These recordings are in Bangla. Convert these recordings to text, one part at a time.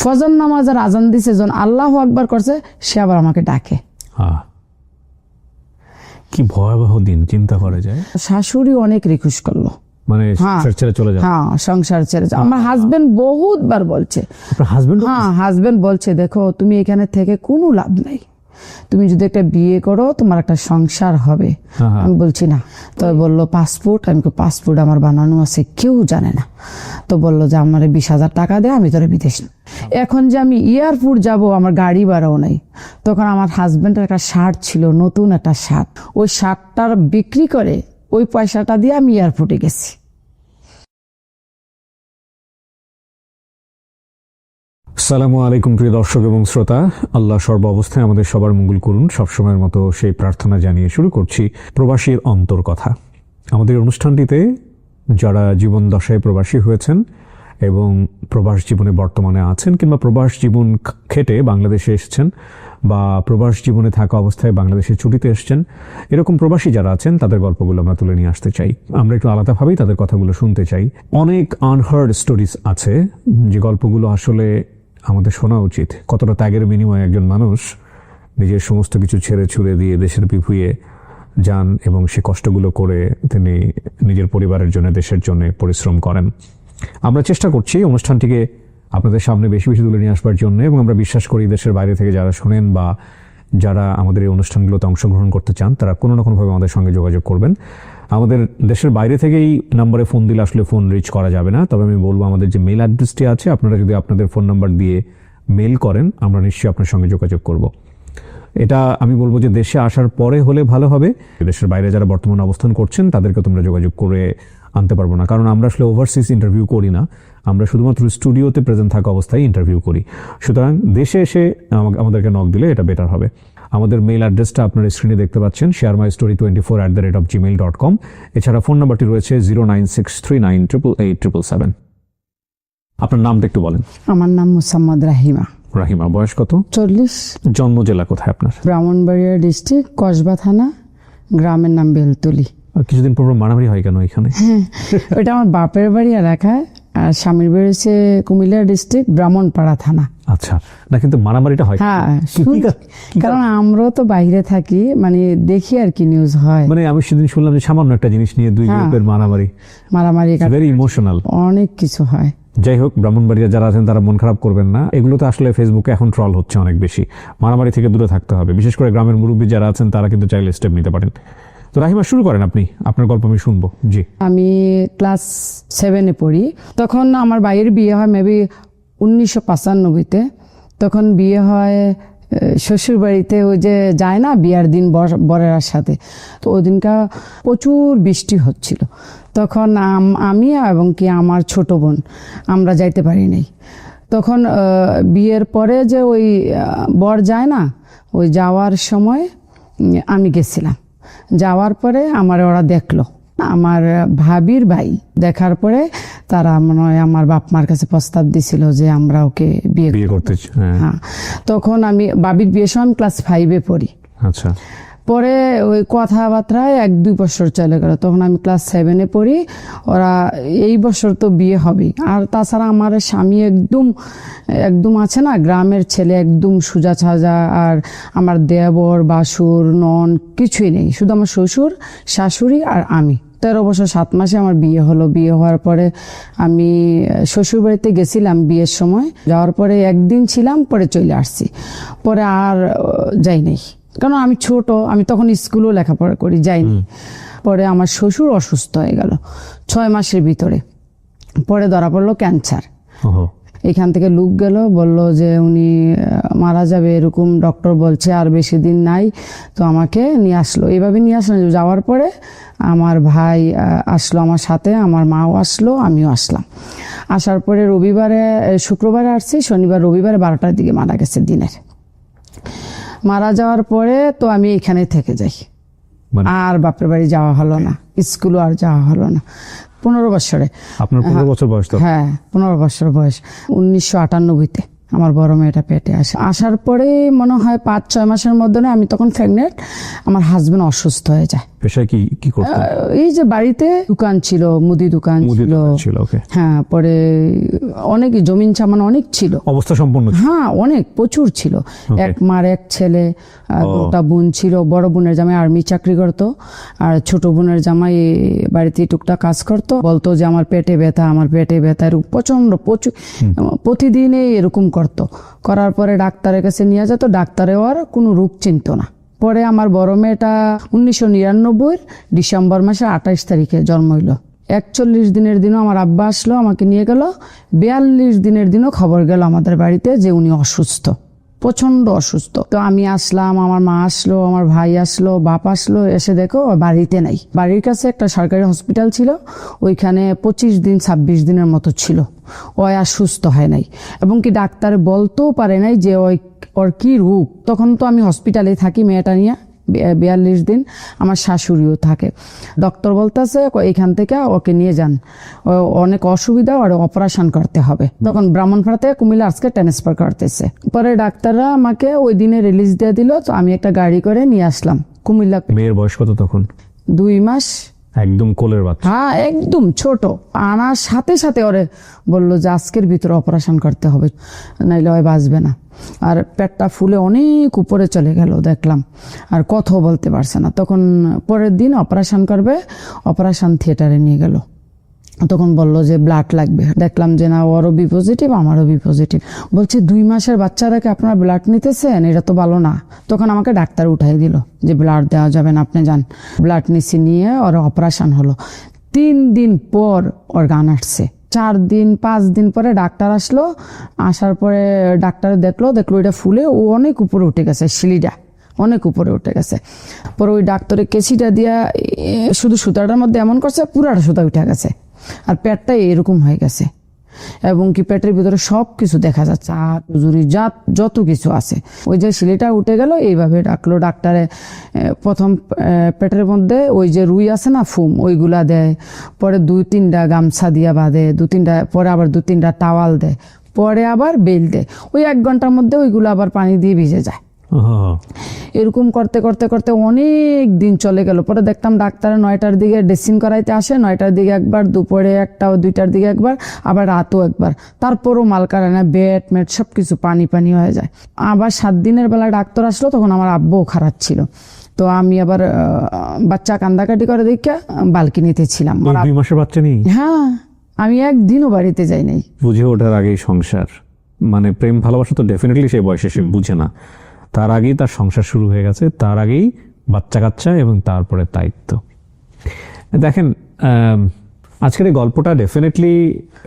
ফজর নামাজের আজান দিছে, যখন আল্লাহু আকবার করছে সে আবার আমাকে ডাকে। কি ভয়াবহ দিন, চিন্তা করা যায়। শাশুড়ি অনেক রিকোয়েস্ট করলো, মানে ছেড়ে চলে যাও। হ্যাঁ, সংসার ছেড়ে যাও। আমার হাজবেন্ড বহুতবার বলছে, হাজবেন্ড বলছে দেখো তুমি এখানে থেকে কোনো লাভ নাই, তুমি যদি একটা বিয়ে করো তোমার একটা সংসার হবে। আমি বলছি না। তো বললো পাসপোর্ট, আমি পাসপোর্ট আমার বানানো আছে, কেউ জানে না। তো বললো যে আমার 20,000 টাকা দে, আমি তোরা বিদেশ। এখন যে আমি এয়ারপোর্ট যাব, আমার গাড়ি ভাড়াও নাই। তখন আমার হাজবেন্ডের একটা শার্ট ছিল, নতুন একটা শার্ট, ওই শার্টটার বিক্রি করে ওই পয়সাটা দিয়ে আমি এয়ারপোর্টে গেছি। আসসালামু আলাইকুম প্রিয় দর্শক এবং শ্রোতা, আল্লাহ সর্ব অবস্থায় আমাদের সবার মঙ্গল করুন, সবসময়ের মতো সেই প্রার্থনা জানিয়ে শুরু করছি প্রবাসীর অন্তর কথা। আমাদের অনুষ্ঠানটিতে যারা জীবন দশায় প্রবাসী হয়েছেন এবং প্রবাস জীবনে বর্তমানে আছেন, কিংবা প্রবাস জীবন খেটে বাংলাদেশে এসেছেন, বা প্রবাস জীবনে থাকা অবস্থায় বাংলাদেশে ছুটিতে এসেছেন, এরকম প্রবাসী যারা আছেন তাদের গল্পগুলো আমরা তুলে নিয়ে আসতে চাই। আমরা একটু আলাদাভাবেই তাদের কথাগুলো শুনতে চাই। অনেক আনহার্ড স্টোরিজ আছে, যে গল্পগুলো আসলে আমাদের শোনা উচিত। কতটা ত্যাগের বিনিময়ে একজন মানুষ নিজের সমস্ত কিছু ছেড়ে ছুড়ে দিয়ে দেশের বিভুঁয়ে যান এবং সে কষ্টগুলো করে তিনি নিজের পরিবারের জন্য, দেশের জন্য পরিশ্রম করেন। আমরা চেষ্টা করছি অনুষ্ঠানটিকে আপনাদের সামনে বেশি বেশি তুলে নিয়ে আসবার জন্য, এবং আমরা বিশ্বাস করি দেশের বাইরে থেকে যারা শোনেন বা যারা আমাদের এই অনুষ্ঠানগুলোতে অংশগ্রহণ করতে চান তারা কোনো না কোনোভাবে আমাদের সঙ্গে যোগাযোগ করবেন। আমাদের দেশের বাইরে থেকেই নম্বরে ফোন দিলে আসলে ফোন রিচ করা যাবে না, তবে আমি বলবো আমাদের যে মেল অ্যাড্রেসটি আছে, আপনারা যদি আপনাদের ফোন নাম্বার দিয়ে মেল করেন আমরা নিশ্চয়ই আপনার সঙ্গে যোগাযোগ করব। এটা আমি বলবো যে দেশে আসার পরে হলে ভালো হবে। দেশের বাইরে যারা বর্তমানে অবস্থান করছেন তাদেরকে তোমরা যোগাযোগ করে আনতে পারবো না, কারণ আমরা আসলে ওভারসিজ ইন্টারভিউ করি না, আমরা শুধুমাত্র স্টুডিওতে প্রেজেন্ট থাকা অবস্থায় ইন্টারভিউ করি। সুতরাং দেশে এসে আমাদেরকে নক দিলে এটা বেটার হবে। আমাদের মেইল অ্যাড্রেসটা আপনার স্ক্রিনে দেখতে পাচ্ছেন, sharemystory24@gmail.com। এছাড়া ফোন নাম্বারটি রয়েছে 09639887777। আপনার নামটা একটু বলেন। আমার নাম মোসাম্মদ রাহিমা। রাহিমা, বয়স কত? 40। জন্ম জেলা কোথায় আপনার? ব্রাহ্মণবাড়িয়া ডিস্ট্রিক্ট, কসবা থানা, গ্রামের নাম বেলতলি। কিছুদিন পর মারামারি হয় কেন এখানে? ওটা আমার বাপের বাড়ি এলাকায়, আর স্বামীর বাড়ি হচ্ছে কুমিল্লা ডিস্ট্রিক্ট, ব্রাহ্মণপাড়া থানা। আচ্ছা, না কিন্তু মারামারিটা হয়? হ্যাঁ, কারণ আমরাও তো বাইরে থাকি, মানে দেখি আর কি নিউজ হয়। মানে আমি সেদিন শুনলাম যে সামান্য একটা জিনিস নিয়ে দুই গ্রুপের মারামারি, ভেরি ইমোশনাল, অনেক কিছু হয়। যাই হোক, ব্রাহ্মণবাড়িয়া যারা আছেন তারা মন খারাপ করবেন না, এগুলো তো আসলে ফেসবুকে এখন ট্রল হচ্ছে অনেক বেশি। মারামারি থেকে দূরে থাকতে হবে, বিশেষ করে গ্রামের মুরব্বী যারা আছেন তারা কিন্তু চাইলে স্টেপ নিতে পারেন। তো রাহিমা, শুরু করেন আপনি, আপনার গল্প আমি শুনবো। জি। আমি ক্লাস 7-এ পড়ি, তখন আমার ভাইয়ের বিয়ে হয় মেবি 1995-তে। তখন বিয়ে হয় শ্বশুর বাড়িতে, ওই যে যায় না বিয়ার দিন বরের সাথে, তো ওই দিনটা প্রচুর বৃষ্টি হচ্ছিল। তখন আমি এবং কি আমার ছোট বোন আমরা যাইতে পারি নাই। তখন বিয়ের পরে যে ওই বর যায় না, ওই যাওয়ার সময় আমি গেছিলাম। যাওয়ার পরে আমার ওরা দেখলো, আমার ভাবির ভাই দেখার পরে তারা মনে হয় আমার বাপ মার কাছে প্রস্তাব দিছিল যে আমরা ওকে বিয়ে করতে। হ্যাঁ, তখন আমি বাবির বিয়ের সময় ক্লাস 5-এ পড়ি। আচ্ছা। পরে ওই কথাবার্তায় 1-2 বছর চলে গেল, তখন আমি ক্লাস 7-এ পড়ি। ওরা এই বছর তো বিয়ে হবে। আর তাছাড়া আমার স্বামী একদম আছে না গ্রামের ছেলে, একদম সোজা সাজা। আর আমার দেবর, বাসুর, নন কিছুই নেই, শুধু আমার শ্বশুর, শাশুড়ি আর আমি। 13 বছর 7 মাসে আমার বিয়ে হলো। বিয়ে হওয়ার পরে আমি শ্বশুর বাড়িতে গেছিলাম বিয়ের সময়। যাওয়ার পরে একদিন ছিলাম, পরে চলে আসছি। পরে আর যাই নাই, কারণ আমি ছোট, আমি তখন স্কুলও লেখাপড়া করি, যাইনি। পরে আমার শ্বশুর অসুস্থ হয়ে গেল 6 মাসের ভিতরে। পরে ধরা পড়লো ক্যান্সার। এখান থেকে লোক গেল, বলল যে উনি মারা যাবে, এরকম ডক্টর বলছে, আর বেশি দিন নাই। তো আমাকে নিয়ে আসলো, এইভাবে নিয়ে আসলো। যাওয়ার পরে আমার ভাই আসলো আমার সাথে, আমার মাও আসলো, আমিও আসলাম। আসার পরে শুক্রবারে আসছি, শনিবার রবিবারে 12টার দিকে মারা গেছে দিনের। মারা যাওয়ার পরে তো আমি এখানে থেকে যাই, আর বাপের বাড়ি যাওয়া হলো না, স্কুলও আর যাওয়া হলো না। 15 বছরে। আপনার 15 বছর বয়স? তো হ্যাঁ, 15 বছর বয়স, 1998-তে আমার বড় মেয়েটা পেটে আসে। আসার পরে মনে হয় 5-6 মাসের মধ্যে আমি তখন প্রেগনেন্ট, আমার হাজবেন্ড অসুস্থ হয়ে যায়। পেশায় কি করতেন? এই যে বাড়িতে দোকান ছিল, মুদি দোকান ছিল। ওকে। হ্যাঁ, পরে অনেক জমিন সামান অনেক ছিল, অবস্থা সম্পন্ন ছিল। হ্যাঁ অনেক প্রচুর ছিল। এক মার এক ছেলে, দুটা বোন ছিল। বড় বোনের জামাই আর্মি চাকরি করতো, আর ছোট বোনের জামাই বাড়িতে টুকটাক কাজ করতো। বলতো যে আমার পেটে ব্যথা, আমার পেটে ব্যথা, এরকম প্রচুর প্রতিদিনই এরকম করতো। করার পরে ডাক্তারের কাছে নিয়ে যেত, ডাক্তারে আর কোনো রোগ চিনত না। পরে আমার বড় মেয়েটা 1999 ডিসেম্বর মাসের 28 তারিখে জন্ম হইল। 41 দিনের দিনও আমার আব্বা আসলো, আমাকে নিয়ে গেল। 42 দিনের দিনও খবর গেল আমাদের বাড়িতে যে উনি অসুস্থ, প্রচন্ড অসুস্থ। তো আমি আসলাম, আমার মা আসলো, আমার ভাই আসলো, বাপ আসলো, এসে দেখো বাড়িতে নাই। বাড়ির কাছে একটা সরকারি হসপিটাল ছিল, ওইখানে 25-26 দিনের মতো ছিল। ওই আর সুস্থ হয় নাই, এবং কি ডাক্তার বলতেও পারে নাই যে ওর কি রোগ। তখন তো আমি হসপিটালে থাকি মেয়েটা নিয়ে 42 দিন, আমার শাশুড়িও থাকে। ডক্টর বলতেছে এখান থেকে ওকে নিয়ে যান, অনেক অসুবিধা, আর অপারেশন করতে হবে। তখন ব্রাহ্মণপাড়া থেকে কুমিল্লা আজকে ট্রান্সফার করতেছে। পরে ডাক্তাররা আমাকে ওই দিনে রিলিজ দিয়ে দিল। তো আমি একটা গাড়ি করে নিয়ে আসলাম কুমিল্লা। মেয়ের বয়স কত তখন? 2 মাস। একদম কোলের বাচ্চা? হ্যাঁ, একদম ছোট। আনার সাথে সাথে ওরে বললো যে আজকের ভিতরে অপারেশন করতে হবে, নাইলে ওই বাঁচবে না। আর পেটটা ফুলে অনেক উপরে চলে গেল দেখলাম, আর কথাও বলতে পারছে না। তখন পরের দিন অপারেশন করবে, অপারেশন থিয়েটারে নিয়ে গেল। তখন বললো যে ব্লাড লাগবে। দেখলাম যে না, ওরও বি পজিটিভ, আমারও বি পজিটিভ। বলছে 2 মাসের বাচ্চারাকে আপনারা ব্লাড নিতেছেন, এটা তো ভালো না। তখন আমাকে ডাক্তার উঠাই দিল যে ব্লাড দেওয়া যাবে না, আপনি যান। ব্লাড নিচে নিয়ে ওর অপারেশন হলো। 3 দিন পর ওর গান আসছে। 4-5 দিন পরে ডাক্তার আসলো। আসার পরে ডাক্তার দেখলো এটা ফুলে ও অনেক উপরে উঠে গেছে, সিঁড়িটা অনেক উপরে উঠে গেছে। পরে ওই ডাক্তারের কেসিটা দিয়া শুধু সুতাটার মধ্যে এমন করছে, পুরাটা সুতা উঠে গেছে, আর পেটটা এরকম হয়ে গেছে। এবং কি পেটের ভিতরে সব কিছু দেখা যাচ্ছে, যত কিছু আছে। ওই যে সিলিটা উঠে গেল, এইভাবে ডাকলো ডাক্তারে। প্রথম পেটের মধ্যে ওই যে রুই আছে না, ফুম, ওইগুলা দেয়। পরে 2-3টা গামছা দিয়া বাঁধে, 2-3টা, পরে আবার 2-3টা টাওয়াল দেয়, পরে আবার বেল দেয়। ওই 1 ঘন্টার মধ্যে ওইগুলো আবার পানি দিয়ে ভিজে যায়। এরকম করতে করতে করতে অনেক দিন চলে গেল। পরে দেখতাম ডাক্তার 9টার দিকে ড্রেসিং করাইতে আসে, 9টার দিকে একবার, দুপুরে একটা, 2টার দিকে একবার, আবার রাতও একবার। তারপরও মাল কাড়ে না, বেড মেট সবকিছু পানি হয়ে যায়। আবার 7 দিনের বেলা ডাক্তার আসলো, তখন আমার আব্বুও খারাপ ছিল। তো আমি আবার বাচ্চা কান্দাকাটি করে দেখে বালকিনিতে ছিলাম। 2 মাসের বাচ্চা নেই? হ্যাঁ, আমি একদিনও বাড়িতে যাই নাই। বুঝে ওঠার আগেই সংসার, মানে প্রেম ভালোবাসা তো ডেফিনেটলি সেই বয়সে সে বুঝে না। তার আগেই তার সংসার শুরু হয়ে গেছে, তার আগেই বাচ্চা কাচ্চা, এবং তারপরে দায়িত্ব। দেখেন, আজকের এই গল্পটা ডেফিনেটলি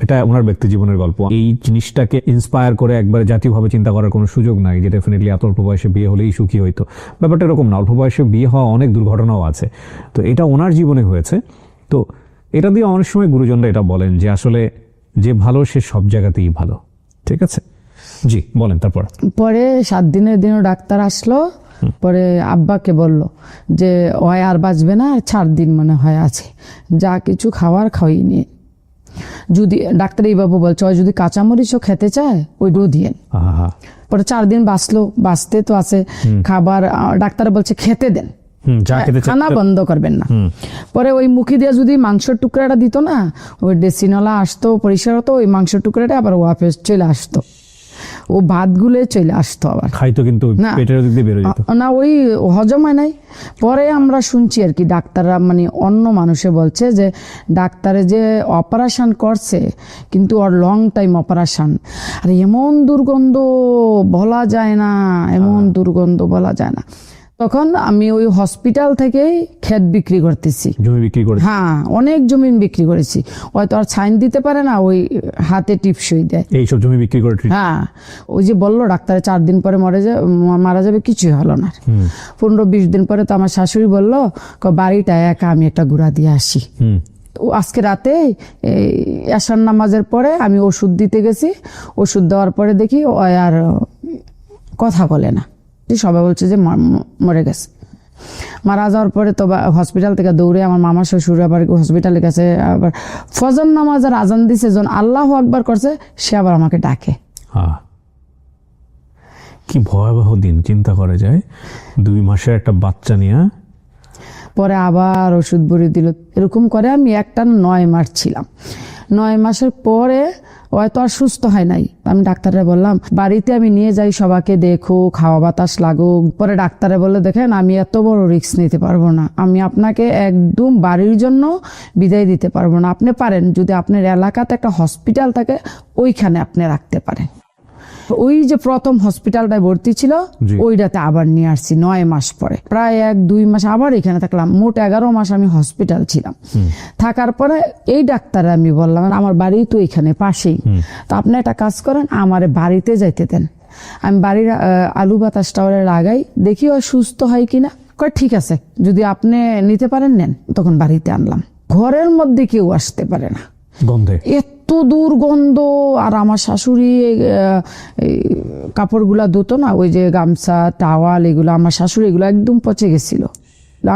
এটা ওনার ব্যক্তি জীবনের গল্প। এই জিনিসটাকে ইন্সপায়ার করে একবারে জাতীয়ভাবে চিন্তা করার কোনো সুযোগ নাই যে ডেফিনেটলি এত অল্প বয়সে বিয়ে হলেই সুখী হইতো। ব্যাপারটা এরকম না, অল্প বয়সে বিয়ে হওয়া অনেক দুর্ঘটনাও আছে। তো এটা ওনার জীবনে হয়েছে। তো এটা দিয়ে অনেক সময় গুরুজনরা এটা বলেন যে আসলে যে ভালো সে সব জায়গাতেই ভালো। ঠিক আছে, জি বলেন। তারপর পরে 7 দিনের দিনও ডাক্তার আসলো। পরে আব্বাকে বলল যে ওই আর বাঁচবে না, আর 4 দিন মনে হয় আছে, যা কিছু খাওয়ার খাওয়াই নিয়ে। যদি ডাক্তার এইভাবে বলছে, ওই যদি কাঁচামরিচও খেতে চায় ওইটাও দিয়ে। পরে 4 দিন বাঁচতে তো আছে। খাবার ডাক্তার বলছে খেতে দেন, খানা বন্ধ করবেন না। পরে ওই মুখে দিয়ে যদি মাংসের টুকরাটা দিত না, ওই ডেসিনলা আসতো, পরিষ্কার হতো, ওই মাংসের টুকরাটা আবার ওয়াপেস চলে আসতো, ও ভাত গুলে চলে আসতো, আবার খাইতো, কিন্তু পেটের দিক দিয়ে বের হয়ে যেত না, ওই হজম হয় নাই। পরে আমরা শুনছি আর কি, ডাক্তাররা মানে অন্য মানুষে বলছে যে ডাক্তারে যে অপারেশন করছে, কিন্তু ওর লং টাইম অপারেশন, আর এমন দুর্গন্ধ বলা যায় না, এমন দুর্গন্ধ বলা যায় না। তখন আমি ওই হসপিটাল থেকেই ক্ষেত বিক্রি করতেছি, জমি বিক্রি করে। হ্যাঁ, অনেক জমি বিক্রি করেছি। হয়তো আর সাইন দিতে পারে না, ওই হাতে টিপসই দেয়, এইসব জমি বিক্রি করে। হ্যাঁ, ওই যে বললো ডাক্তারে 4 দিন পরে মারা যাবে, কিছুই হলো না। 15-20 দিন পরে তো আমার শাশুড়ি বললো বাড়িটা একা আমি একটা ঘুরা দিয়ে আসি। আজকে রাতে এশার নামাজের পরে আমি ওষুধ দিতে গেছি, ওষুধ দেওয়ার পরে দেখি ও আর কথা বলে না, সবাই বলছে যে মরে গেছে। মারা যাওয়ার পরে তো হসপিটাল থেকে দৌড়ে আমার মামা শ্বশুর আবার হসপিটালে গেছে। আবার ফজর নামাজের আজান দিছে, যখন আল্লাহু আকবার করছে, সে আবার আমাকে ডাকে। কি ভয়াবহ দিন, চিন্তা করা যায়। 2 মাসের একটা বাচ্চা নিয়ে। পরে আবার ওষুধ বড়ি দিল, এরকম করে আমি একটা 9 মাস ছিলাম। 9 মাসের পরে হয়তো আর সুস্থ হয় নাই। আমি ডাক্তারে বললাম বাড়িতে আমি নিয়ে যাই, সবাইকে দেখো, খাওয়া বাতাস লাগুক। পরে ডাক্তারে বলে দেখেন আমি এত বড় রিস্ক নিতে পারবো না, আমি আপনাকে একদম বাড়ির জন্য বিদায় দিতে পারবো না। আপনি পারেন যদি আপনার এলাকাতে একটা হসপিটাল থাকে ওইখানে আপনি রাখতে পারেন। ওই যে প্রথম হসপিটালটায় ভর্তি ছিল জি। ওইটাতে আবার নিয়ে আসছি 9 মাস পরে। প্রায় 1-2 মাস আবার এখানে থাকলাম, মোট 11 মাস আমি হসপিটাল ছিলাম। থাকার পরে এই ডাক্তারে আমি বললাম আমার বাড়ি তো এখানে পাশেই, তো আপনি একটা কাজ করেন আমার বাড়িতে যাইতে দেন, আমি বাড়ির আলু বাতাসটা ওরা লাগাই, দেখি ও সুস্থ হয় কিনা। কয় ঠিক আছে, যদি আপনি নিতে পারেন নেন। তখন বাড়িতে আনলাম, ঘরের মধ্যে কেউ আসতে পারে না, গন্ধে এত দুর্গন্ধ। আর আমার শাশুড়ি কাপড়গুলা ধুতো না, ওই যে গামছা টাওয়াল এগুলো, আমার শাশুড়ি এগুলো একদম পচে গেছিল।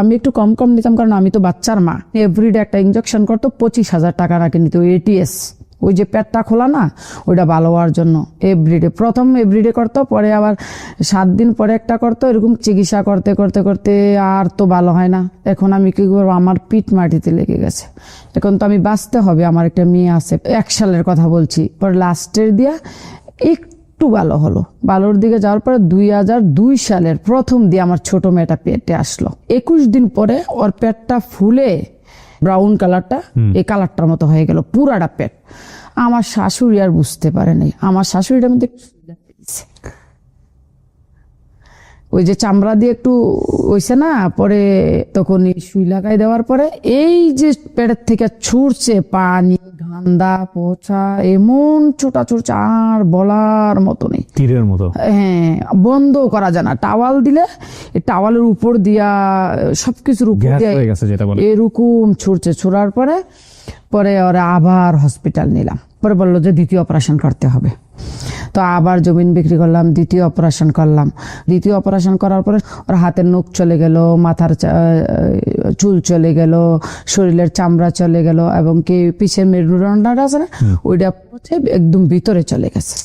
আমি একটু কম কম নিতাম কারণ আমি তো বাচ্চার মা। এভরিডে একটা ইঞ্জেকশন করতো, 25,000 টাকা নাকি নিত, ATS, ওই যে পেটটা খোলা না ওইটা ভালো হওয়ার জন্য। এভরিডে, প্রথম এভরিডে করতো, পরে আবার 7 দিন পরে একটা করতো। এরকম চিকিৎসা করতে করতে করতে আর তো ভালো হয় না। এখন আমি কি করবো, আমার পিঠ মাটিতে লেগে গেছে। এখন তো আমি বাঁচতে হবে, আমার একটা মেয়ে আছে। 1 সালের কথা বলছি। পরে লাস্টের দিয়া একটু ভালো হলো, ভালোর দিকে যাওয়ার পরে 2002 সালের প্রথম দিয়ে আমার ছোট মেয়েটা পেটে আসলো। 21 দিন পরে ওর পেটটা ফুলে ব্রাউন কালারটা এই কালারটার মতো হয়ে গেল, পুরাটা পেট। আমার শাশুড়ি আর বুঝতে পারে নাই, আমার শাশুড়িটার মধ্যে ওই যে চামড়া দিয়ে একটু হইছে না, পরে তখন সুই লাগাই দেওয়ার পরে এই যে পেটের থেকে ছুটছে পানি, ঠান্ডা, পচা, এমন ছোটা ছুটছে আর বলার মতো নেই, তীরের মতো। হ্যাঁ, বন্ধ করা যায় না। টাওয়াল দিলে টাওয়ালের উপর দিয়া সবকিছুর উপর গ্যাস দিয়া হয়ে গেছে যেটা বলে। এরকম ছুটছে। ছোড়ার পরে পরে ওরা আবার হসপিটাল নিলাম। পরে বললো যে দ্বিতীয় অপারেশন করতে হবে। তো আবার জমিন বিক্রি করলাম, দ্বিতীয় অপারেশন করলাম। দ্বিতীয় অপারেশন করার পরে ওর হাতের নখ চলে গেল, মাথার চুল চলে গেল, শরীরের চামড়া চলে গেল, এবং কি পিছের মেরুদণ্ডটা আছে না ওইটা একদম ভিতরে চলে গেছে।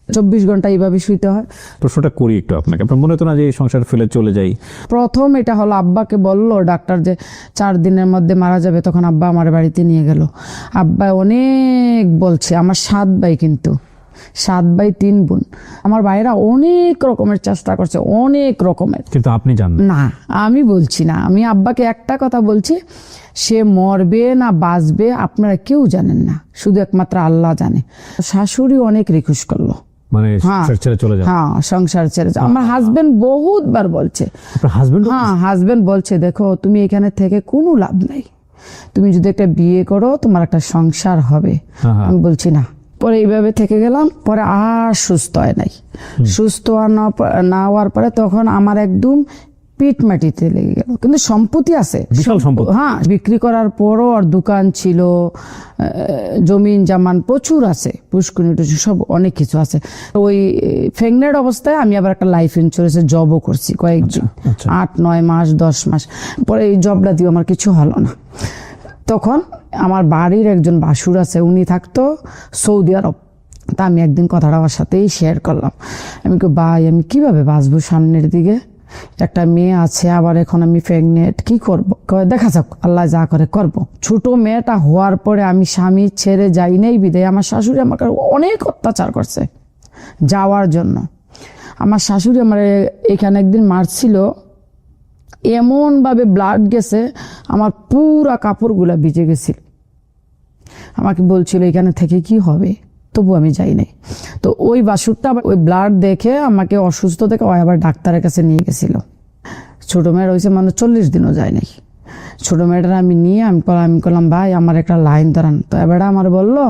24 ঘন্টা এইভাবে শুইতে হয়। প্রশ্নটা করি একটু আপনাকে, আপনার মনে হতো না যে এই সংসার ফেলে চলে যাই? প্রথম এটা হলো আব্বাকে বললো ডাক্তার যে 4 দিনের মধ্যে মারা যাবে, তখন আব্বা আমার বাড়িতে নিয়ে গেল। আব্বা অনেক বলছে, আমার 7 ভাই, কিন্তু 7 ভাই 3 বোন। আমার ভাইরা অনেক রকমের চেষ্টা করছে, অনেক রকমের, কিন্তু আপনি জানেন না। আমি বলছি না, আমি আব্বাকে একটা কথা বলছি, সে মরবে না বাঁচবে আপনারা কেউ জানেন না, শুধু একমাত্র আল্লাহ জানে। শাশুড়ি অনেক রিকোয়েস্ট করলো, মানে সংসার ছেড়ে চলে যান। হ্যাঁ সংসার ছেড়ে যাও। আমার হাজবেন্ড বহুতবার বলছে, আপনার হাজবেন্ড? হ্যাঁ হাজবেন্ড বলছে দেখো তুমি এখানে থেকে কোনো লাভ নাই, তুমি যদি একটা বিয়ে করো তোমার একটা সংসার হবে। আমি বলছি না। পরে এইভাবে থেকে গেলাম, পরে আর সুস্থ হয় নাই। সুস্থ না হওয়ার পরে তখন আমার একদম পিঠ মাটিতে লেগে গেল। কিন্তু সম্পত্তি আছে, বিশাল সম্পত্তি। হ্যাঁ, বিক্রি করার পরও আর দোকান ছিল, জমিন জামান প্রচুর আছে, পুষ্কুনি টুসকুনি সব অনেক কিছু আছে। ওই প্রেগনেন্ট অবস্থায় আমি আবার একটা লাইফ ইন্স্যুরেন্সে জবও করছি কয়েকদিন, 8-9 মাস 10 মাস। পরে এই জবটা দিয়ে আমার কিছু হলো না। তখন আমার বাড়ির একজন ভাসুর আছে, উনি থাকতো সৌদি আরব। তা আমি একদিন কথাটা আমার সাথেই শেয়ার করলাম। আমি কই ভাই আমি কিভাবে বাঁচবো সামনের দিকে, একটা মেয়ে আছে, আবার এখন আমি প্রেগনেন্ট, কি করব? দেখা যাক আল্লাহ যা করে করব। ছোট মেয়েটা হওয়ার পরে আমি স্বামী ছেড়ে যাই নাই বিদায় আমার শাশুড়ি আমাকে অনেক অত্যাচার করছে যাওয়ার জন্য। আমার শাশুড়ি আমার এখানে একদিন মারছিল, এমন ভাবে ব্লাড গেছে আমার পুরা কাপড়গুলা ভিজে গেছিল। আমাকে বলছিল এখানে থেকে কি হবে, তবু আমি যাই নাই। তো ওই বাসুরটা ওই ব্লাড দেখে আমাকে অসুস্থ দেখে ওই আবার ডাক্তারের কাছে নিয়ে গেছিল। ছোট মেয়ের হয়েছে মানে 40 দিনও যায় নাই। ছোট মেয়েটা আমি নিয়ে আমি করলাম ভাই আমার একটা লাইন ধরান। তো এবার আমার বললো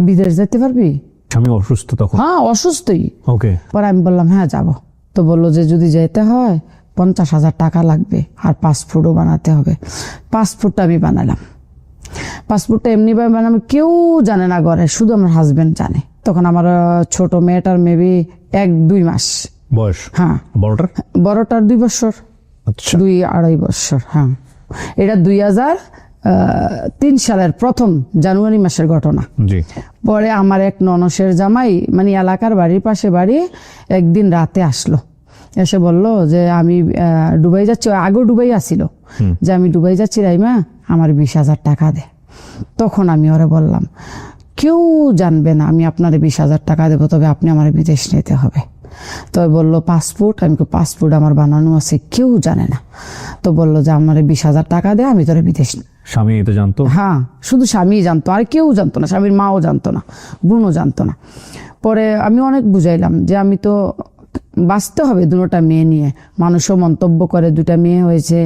বিদেশ যেতে পারবি? আমি অসুস্থ তখন। হ্যাঁ অসুস্থই। ওকে। পরে আমি বললাম হ্যাঁ যাব। তো বললো যে যদি যেতে হয় 50,000 টাকা লাগবে, আর পাসপোর্টও বানাতে হবে। পাসপোর্টটা আমি বানালাম। পাসপোর্টটা এমনি ভাবে বানালাম, কেউ জানে না ঘরে, শুধু আমার হাজবেন্ড জানে। তখন আমার ছোট মেয়েটার মেবি 1-2 মাস বয়স। হ্যাঁ। বড়টার 2 বছর, আচ্ছা 2-2.5 বছর। হ্যাঁ, এটা 2000 3 সালের প্রথম জানুয়ারি মাসের ঘটনা। জি। পরে আমার এক ননসের জামাই, মানে এলাকার বাড়ির পাশে বাড়ি, একদিন রাতে আসলো, এসে বলল যে আমি দুবাই যাচ্ছি। আগেও দুবাই আসিল, যে আমি দুবাই যাচ্ছি রাইমা, আমার 20,000 টাকা দে। তখন আমি ওরে বললাম, কেউ জানবে না আমি আপনার 20,000 টাকা দেবো, তবে আপনি আমার বিদেশ নিতে হবে। তো বললো পাসপোর্ট। আমি পাসপোর্ট আমার বানানো আছে, কেউ জানে না। তো বললো যে আমার 20,000 টাকা দে, আমি তোরে বিদেশ। স্বামী এটা জানতো? হ্যাঁ, শুধু স্বামী জানতো, আর কেউ জানতো না। স্বামীর মাও জানতো না, বোনও জানতো না। পরে আমি অনেক বুঝাইলাম যে আমি তো বাঁচতে হবে দুটা মেয়ে নিয়ে। মানুষও মন্তব্য করে 2টা মেয়ে হয়েছে,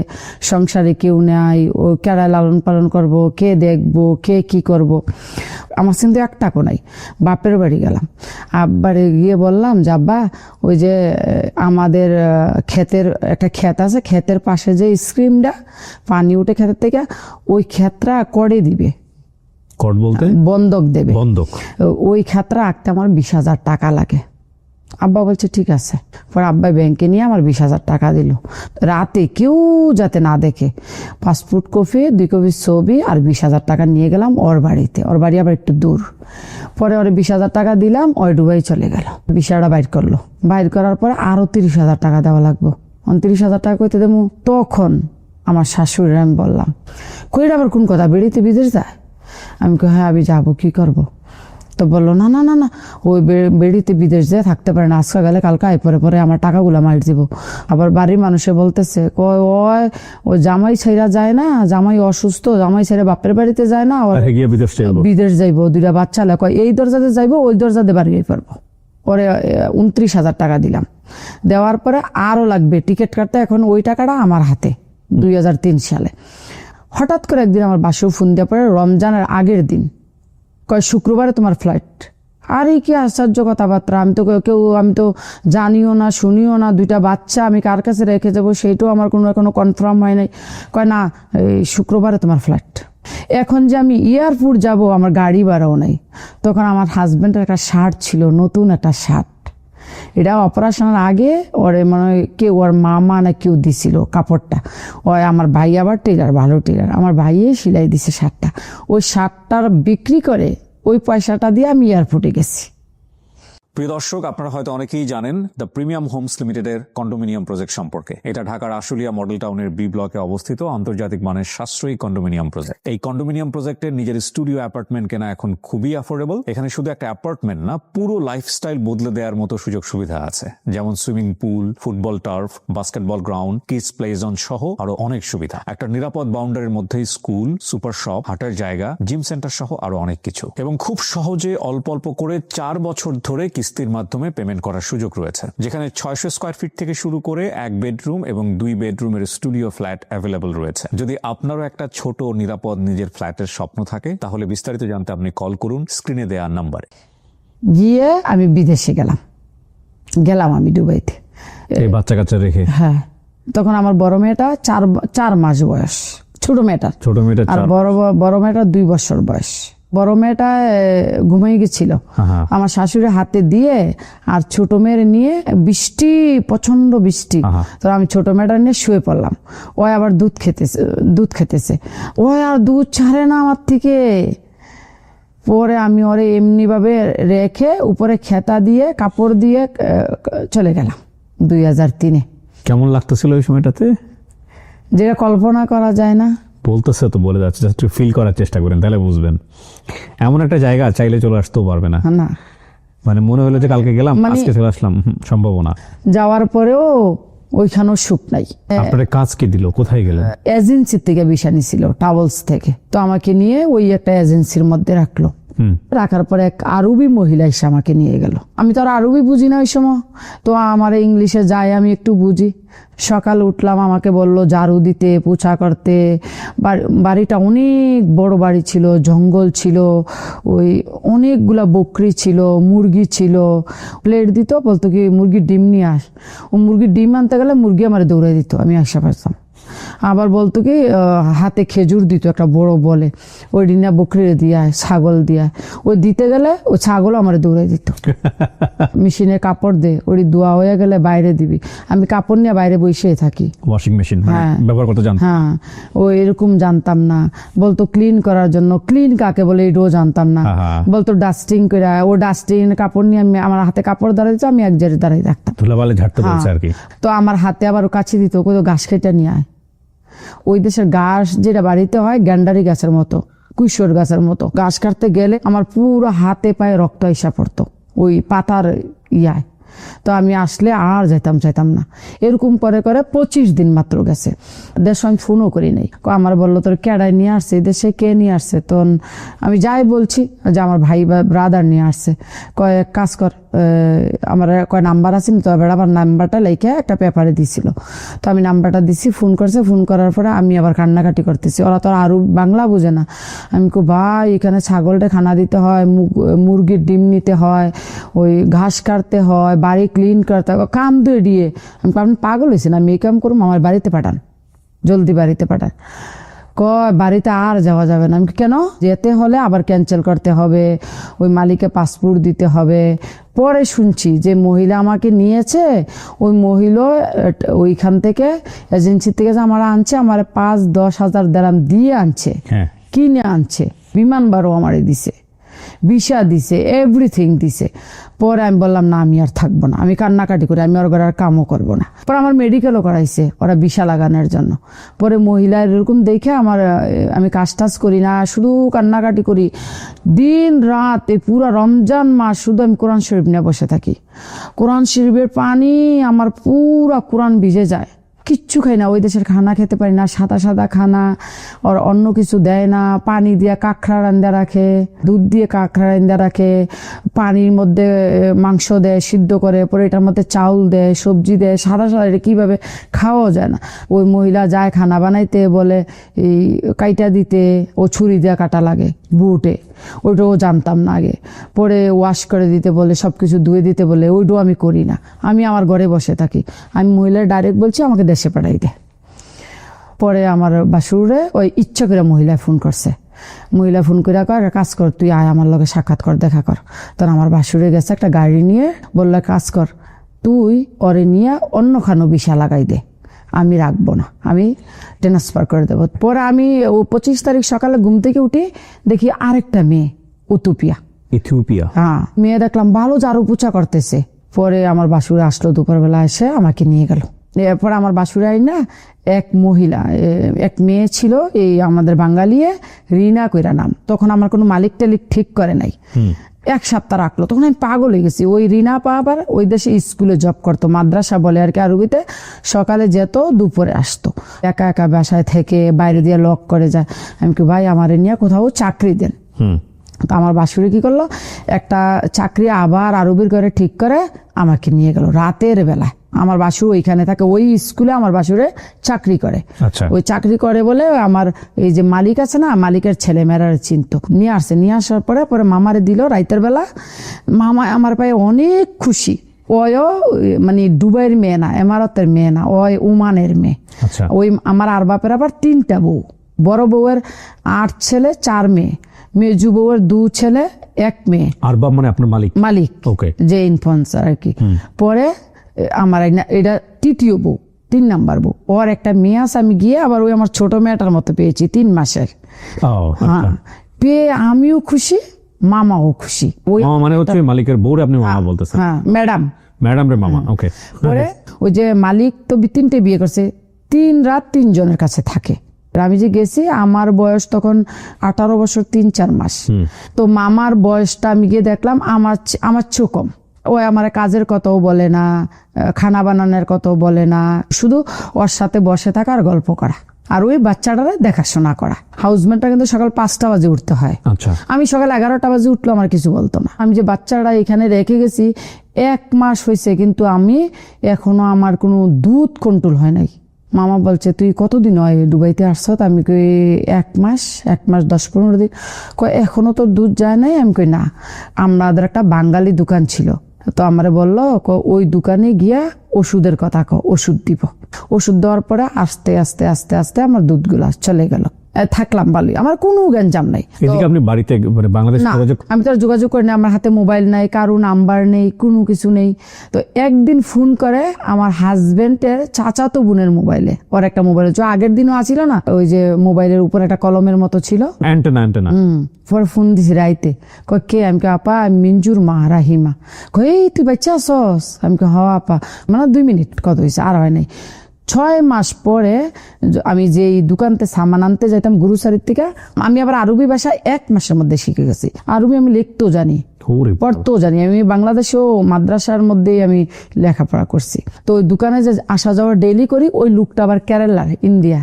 সংসারে কেউ নেই, ও কেরা লালন পালন করব, কে দেখবো, কে কি করব। আমার কিন্তু 1 টাকা নাই। বাপের বাড়ি গেলাম, আব্বারে গিয়ে বললাম যে আব্বা, ওই যে আমাদের ক্ষেতের একটা ক্ষেত আছে, ক্ষেতের পাশে যে স্ক্রিমটা পানি উঠে ক্ষেতের থেকে, ওই ক্ষেতটা করে দিবে। কর বলতে? বন্ধক দেবে। বন্ধক। ওই ক্ষেতটা আঁকতে আমার 20,000 টাকা লাগে। আব্বা বলছে ঠিক আছে। পরে আব্বা ব্যাংকে নিয়ে আমার 20,000 টাকা দিল। রাতে কেউ যাতে না দেখে পাসপোর্ট কপি, 2 কপি ছবি আর 20,000 টাকা নিয়ে গেলাম ওর বাড়িতে। ওর বাড়ি আবার একটু দূর। পরে ওর 20,000 টাকা দিলাম, ওই দুবাই চলে গেল। ভিসাটা বাইর করলো। বাইর করার পরে আরো 30,000 টাকা দেওয়া লাগবো। 29,000 টাকা কইতে দেবো। তখন আমার শাশুড়ির আমি বললাম, কইরা আবার কোন কথা, বেড়িতে বিদেশ যায়? আমি কই হ্যাঁ, আমি যাবো, কি করবো? তো বললো না না না না, ওই বেড়িতে বিদেশ যেয়ে থাকতে পারে না, আজকে গেলে কালকে পরে পরে আমার টাকাগুলো মার দিব। আবার বাড়ির মানুষে বলতেছে, ও জামাই ছেড়া যায় না, জামাই অসুস্থ, জামাই ছেড়ে বাপের বাড়িতে যায় না, বিদেশ যাইবো, 2টা বাচ্চা লেখ, এই দরজাতে যাইবো, ওই দরজাতে বাড়ি পারবো। পরে 29,000 টাকা দিলাম। দেওয়ার পরে আরো লাগবে টিকিট কাটতে। এখন ওই টাকাটা আমার হাতে 2003 সালে। হঠাৎ করে একদিন আমার বাসাও ফোন দেওয়ার পরে, রমজানের আগের দিন, কয় শুক্রবারে তোমার ফ্লাইট। আর এই কি আশ্চর্য কথাবার্তা! আমি তো জানিও না, শুনিও না। 2টা বাচ্চা আমি কার কাছে রেখে যাবো সেইটাও আমার কোনো কনফার্ম হয় নাই। কয় না, এই শুক্রবারে তোমার ফ্লাইট। এখন যে আমি এয়ারপোর্ট যাব, আমার গাড়ি ভাড়াও নাই। তখন আমার হাজব্যান্ডের একটা শার্ট ছিল, নতুন একটা শার্ট। এটা অপারেশনের আগে ওরে মানে কেউ, ওর মামা না কেউ দিছিল কাপড়টা। ওই আমার ভাই আবার টেলার, ভালো টেলার, আমার ভাইয়ে সেলাই দিছে শার্টটা। ওই শার্টটার বিক্রি করে ওই পয়সাটা দিয়ে আমি এয়ারপোর্টে গেছি। প্রিয় দর্শক, আপনারা হয়তো অনেকেই জানেন দ্য প্রিমিয়াম হোমস লিমিটেডের কন্ডোমিনিয়াম প্রজেক্ট সম্পর্কে। এটা ঢাকার আশুলিয়া মডেল টাউনের বি ব্লকে অবস্থিত আন্তর্জাতিক মানের সাশ্রয়ী কন্ডোমিনিয়াম প্রজেক্ট। এই কন্ডোমিনিয়াম প্রজেক্টের নিজের স্টুডিও অ্যাপার্টমেন্ট কেনা এখন খুবই অ্যাফোর্ডেবল। এখানে শুধু একটা অ্যাপার্টমেন্ট না, পুরো লাইফস্টাইল বদলে দেওয়ার মতো সুযোগ সুবিধা আছে, যেমন swimming pool, football turf, basketball ground, kids play zone সহ আরো অনেক সুবিধা। একটা নিরাপদ বাউন্ডারির মধ্যেই স্কুল, সুপার শপ, হাঁটার জায়গা, জিম সেন্টার সহ আরো অনেক কিছু। এবং খুব সহজে অল্প অল্প করে 4 বছর ধরে কিস্তির মাধ্যমে পেমেন্ট করার সুযোগ রয়েছে, যেখানে 600 স্কয়ার ফিট থেকে শুরু করে 1 বেডরুম এবং 2 বেডরুমের স্টুডিও ফ্ল্যাট অ্যাভেলেবল রয়েছে। যদি আপনারও একটা ছোট নিরাপদ নিজের ফ্ল্যাটের স্বপ্ন থাকে, তাহলে বিস্তারিত জানতে আপনি কল করুন স্ক্রিনে দেওয়া নাম্বারে। গিয়ে আমি বিদেশে গেলাম আমি দুবাইতে, এই বাচ্চা কাচ্চা রেখে। হ্যাঁ, তখন আমার বড় মেয়েটা 4 মাস বয়স, ছোট মেয়েটা, আর বড় মেয়েটা 2 বছর বয়স। বড় মেয়েটা ঘুমিয়ে গেছিল, আমার শাশুড়ি হাতে দিয়ে, আর ছোট মেয়ের নিয়ে বৃষ্টি, প্রচন্ড বৃষ্টি। তো আমি ছোট মেয়েটা নিয়ে শুয়ে পড়লাম। ও আবার দুধ খেতেছে, ও আর দুধ ছাড়ে না আমার থেকে। পরে আমি ওরে এমনি ভাবে রেখে উপরে খেতা দিয়ে কাপড় দিয়ে চলে গেলাম 2003-এ। কেমন লাগতেছিল ওই সময়টাতে? যেটা কল্পনা করা যায় না। বলতেছে তো বলে যাচ্ছে, জাস্ট ফিল করার চেষ্টা করেন, তাহলে বুঝবেন। এমন একটা জায়গা চাইলে চলে আসতেও পারবে না। না, মানে মনে হলো যে কালকে গেলাম, আজকে চলে আসলাম, সম্ভব না। যাওয়ার পরেও ওইখানেও সুখ নাই। আপনার কাজ কি দিল? কোথায় গেলেন? এজেন্সি থেকে ভিসা নিছিল, ট্রাভেলস থেকে। তো আমাকে নিয়ে ওই একটা এজেন্সির মধ্যে রাখলো। রাখার পরে এক আরবি মহিলা এসে আমাকে নিয়ে গেল। আমি তো আর আরবি বুঝি না ওই সময়, তো আমার ইংলিশে যায়, আমি একটু বুঝি। সকাল উঠলাম, আমাকে বলল ঝাড়ু দিতে, পোছা করতে। বাড়িটা অনেক বড় বাড়ি ছিল, জঙ্গল ছিল, ওই অনেকগুলা বকরি ছিল, মুরগি ছিল। প্লেট দিত, বলতো কি মুরগির ডিম নিয়ে আস। ও মুরগির ডিম আনতে গেলে মুরগি আমার দৌড়াই দিত, আমি আসা পারতাম। আবার বলতো কি হাতে খেজুর দিত একটা বড় বলে, ওই ডিনা বকরি দিয়া ছাগল দিয়া, ওই দিতে গেলে ওই ছাগল আমার দৌড়াই দিত। মেশিনে কাপড় দে, ওই ধোয়া হয়ে গেলে বাইরে দিবি, আমি কাপড় নিয়ে বাইরে বসে থাকি। ওয়াশিং মেশিন হ্যাঁ। ব্যবহার করতে জানতেন? হ্যাঁ, ও এরকম জানতাম না। বলতো ক্লিন করার জন্য, ক্লিন কাকে বলে এটাও জানতাম না। বলতো ডাস্টিং করে, ও ডাস্টিং কাপড় নিয়ে আমি আমার হাতে কাপড় দাঁড়াই দিত, আমি এক জায়গায় দাঁড়াই থাকতাম। ধুলাবালি ঝাড়তে বলছে আর কি। তো আমার হাতে আবার কাছে দিত, কোথাও ঘাস কেটে নিয়ে আয়। ওই দেশের ঘাস যেটা বাড়িতে হয় গ্যান্ডারি গাছের মতো, কুইশোর গাছের মতো, ঘাস কাটতে গেলে আমার পুরো হাতে পায়ে রক্ত এসে পড়তো ওই পাতার ইয়ায়। তো আমি আসলে আর চাইতাম না। এরকম করে করে 25 দিন মাত্র গেছে। দেশে আমি ফোনও করি নাই। আমার বললো তোর কেডায় নিয়ে আসছে, দেশে কে নিয়ে আসছে? তখন আমি যাই বলছি যে আমার ভাই বা ব্রাদার নিয়ে আসছে। কয় এক কাজ কর, আমার কয় নাম্বার আছে, তো এবার আমার নাম্বারটা লেখে একটা পেপারে দিছিল। তো আমি নাম্বারটা দিছি, ফোন করছে। ফোন করার পরে আমি আবার কান্নাকাটি করতেছি, ওরা তো আরো বাংলা বোঝে না। আমি কো ভাই এখানে ছাগলটা খানা দিতে হয়, মুরগির ডিম নিতে হয়, ওই ঘাস কাটতে হয়, বাড়ি ক্লিন করতে হয়, কাম দিয়ে দিয়ে আমি পাগল হয়েছি না, আমি এই কাম করুম, আমার বাড়িতে পাঠান, জলদি বাড়িতে পাঠান। কয় বাড়িতে আর যাওয়া যাবে না। আমি কেন? যেতে হলে আবার ক্যান্সেল করতে হবে, ওই মালিককে পাসপোর্ট দিতে হবে। পরে শুনছি যে মহিলা আমাকে নিয়েছে, ওই মহিলা ওইখান থেকে এজেন্সি থেকে যে আমার আনছে, আমার 5-10 হাজার দেরাম দিয়ে আনছে, কিনে আনছে, বিমান ভাড়াও আমারে দিছে, ভিসা দিছে, এভরিথিং দিছে। পরে আমি বললাম না, আমি আর থাকবো না, আমি কান্নাকাটি করি, আমি ওর ঘরে আর কামও করবো না। পরে আমার মেডিকেলও করাইছে ওরা ভিসা লাগানোর জন্য। পরে মহিলা এরকম দেখে আমি কাজ টাজ করি না, শুধু কান্নাকাটি করি দিন রাত। এই পুরো রমজান মাস শুধু আমি কোরআন শরীফ নিয়ে বসে থাকি। কোরআন শরীফের পানি আমার পুরা কোরআন ভিজে যায়। কিচ্ছু খাই না, ওই দেশের খানা খেতে পারি না, সাদা সাদা খানা, আর অন্য কিছু দেয় না। পানি দিয়ে কাঁকড়া রান্দা রাখে, দুধ দিয়ে কাঁকড়া রান্দা রাখে, পানির মধ্যে মাংস দেয় সিদ্ধ করে, পরে এটার মধ্যে চাউল দেয়, সবজি দেয়, সাদা সাদা, এটা কীভাবে খাওয়াও যায় না। ওই মহিলা যায় খানা বানাইতে, বলে এই কাইটা দিতে, ও ছুরি দিয়ে কাটা লাগে বুটে, ওইটাও জানতাম না আগে। পরে ওয়াশ করে দিতে বলে, সব কিছু ধুয়ে দিতে বলে, ওইটাও আমি করি না, আমি আমার ঘরে বসে থাকি। আমি মহিলার ডাইরেক্ট বলছি আমাকে দেশে পাঠাই দে। পরে আমার বাসুরে ওই ইচ্ছা করে মহিলায় ফোন করছে, মহিলা ফোন করে কয় কাজ কর, তুই আয় আমার লগে সাক্ষাৎ কর, দেখা কর। তখন আমার বাসুরে গেছে একটা গাড়ি নিয়ে, বললো কাজ কর, তুই ওরে নিয়ে অন্য খানো ভিসা লাগাই দে, আমি রাখবো না, আমি ট্রান্সফার করে দেবো। পরে আমি 25 তারিখ সকালে ঘুম থেকে উঠি, দেখি আরেকটা মেয়ে ইথিওপিয়া, হ্যাঁ মেয়ে দেখলাম ভালো ঝাড়ু পোছা করতেছে। পরে আমার বাসুরে আসলো দুপুরবেলা, এসে আমাকে নিয়ে গেল। এরপর আমার বাসুরে না এক মহিলা, এক মেয়ে ছিল, এই আমাদের বাঙালিয়ে রিনা কইরা নাম। তখন আমার কোনো মালিক টালিক ঠিক করে নাই, 1 সপ্তাহ রাখলো। তখন আমি পাগল হয়ে গেছি। ওই রিনা আবার ওই দেশে স্কুলে জব করতো, মাদ্রাসা বলে আর কি আরবিতে। সকালে যেত, দুপুরে আসতো, একা একা বাসায় থেকে বাইরে দিয়ে লক করে যায়। আমি কি ভাই আমার নিয়ে কোথাও চাকরি দেন। তো আমার বাসুরি কি করলো, একটা চাকরি আবার আরবির ঘরে ঠিক করে আমাকে নিয়ে গেল রাতের বেলায়। আমার বাসু ওইখানে থাকে, ওই স্কুলে আমার বাসুরে চাকরি করে। ওই চাকরি করে বলে আমার এই যে মালিক আছে না, মালিকের ছেলে মেয়েরা চিনতো। নিয়ে আসার পরে মামারে দিল রাতের বেলা। মামা আমার পায়ে অনেক খুশি। ওয়ও মানে দুবাইয়ের মেয়ে না, এমারতের মেয়ে না, ওই ওমানের মেয়ে। ওই আমার আর বাপের আবার 3টা বউ, বড় বউয়ের 8 ছেলে 4 মেয়ে, মেজু বউয়ের 2 ছেলে 1 মেয়ে। আর বাপ মানে আপনার মালিক যে ইনফ্লুয়েন্সার আর কি। পরে আমার এটা 3য় বউ, 3 নাম্বার বউ। ওর একটা মেয়ে আছে, আমি গিয়ে আবার ওই আমার ছোট মেয়েটার মতো পেয়েছি 3 মাসের। হ্যাঁ, পেয়ে আমিও খুশি, মামাও খুশি। ওই মানে হচ্ছে মালিকের বউ, আপনি মামা বলতেছেন? হ্যাঁ, ম্যাডাম রে মামা। ওকে। পরে ওই যে মালিক তো 3টে বিয়ে করছে, 3 রাত 3 জনের কাছে থাকে। আমি যে গেছি, আমার বয়স তখন 18 বছর 3-4 মাস। তো মামার বয়সটা আমি গিয়ে দেখলাম আমার চেয়েও কম। ওই আমার কাজের কথাও বলে না, খানা বানানোর কথাও বলে না, শুধু ওর সাথে বসে থাকা আর গল্প করা, আর ওই বাচ্চাটারে দেখাশোনা করা। হাউসমেটটা কিন্তু সকাল 5টা বাজে উঠতে হয়, আমি সকাল 11টা বাজে উঠলো, আমার কিছু বলতো না। আমি যে বাচ্চাটা এখানে রেখে গেছি 1 মাস হয়েছে, কিন্তু আমি এখনো আমার কোনো দুধ কন্ট্রোল হয় নাই। মামা বলছে তুই কতদিন হয় দুবাইতে আসছ? আমি কই 1 মাস 10-15 দিন। কয় এখনো তোর দুধ যায় নাই? আমি কই না, আমাদের একটা বাঙালি দোকান ছিল, তো আমারে বললো ওই দোকানে গিয়া ওষুধের কথা ওষুধ দিব। ওষুধ দেওয়ার পরে আস্তে আস্তে আস্তে আস্তে আমার দুধগুলা চলে গেল। থাকলাম ভালোই, আমার কোনো গ্যাঞ্জাম নাই। এদিকে আপনি বাড়িতে মানে বাংলাদেশ না, যোগাযোগ আমি তো আর যোগাযোগ করি না, আমার হাতে মোবাইল নাই, কারো নাম্বার নেই, কোনো কিছু নেই। তো একদিন ফোন করে আমার হাজবেন্ডের চাচাতো বোনের মোবাইলে, ওর একটা মোবাইল আগের দিনও আছিল না, ওই যে মোবাইলের উপর একটা কলমের মতো ছিল, অ্যান্টেনা পরে ফোন দিছি রাইতে, কয় কে? আমি কই আপা আমি মিঞ্জুর মা রাহিমা। কই এই তুই বাচ্চা আসস? আমি কই হ আপা। মানে 2 মিনিট কত হয়েছে, আর হয় নাই। 6 মাস পরে আমি যে দোকানতে সামান আনতে যাইতাম গ্রোসারির থেকে, আমি আবার আরবি ভাষা 1 মাসের মধ্যে শিখে গেছি। আরবি আমি লিখতেও জানি, ওরে পড়তেও জানি। আমি বাংলাদেশেও মাদ্রাসার মধ্যেই আমি লেখাপড়া করছি। তো ওই দোকানে যে আসা যাওয়া ডেইলি করি, ওই লোকটা আবার কেরালার, ইন্ডিয়া।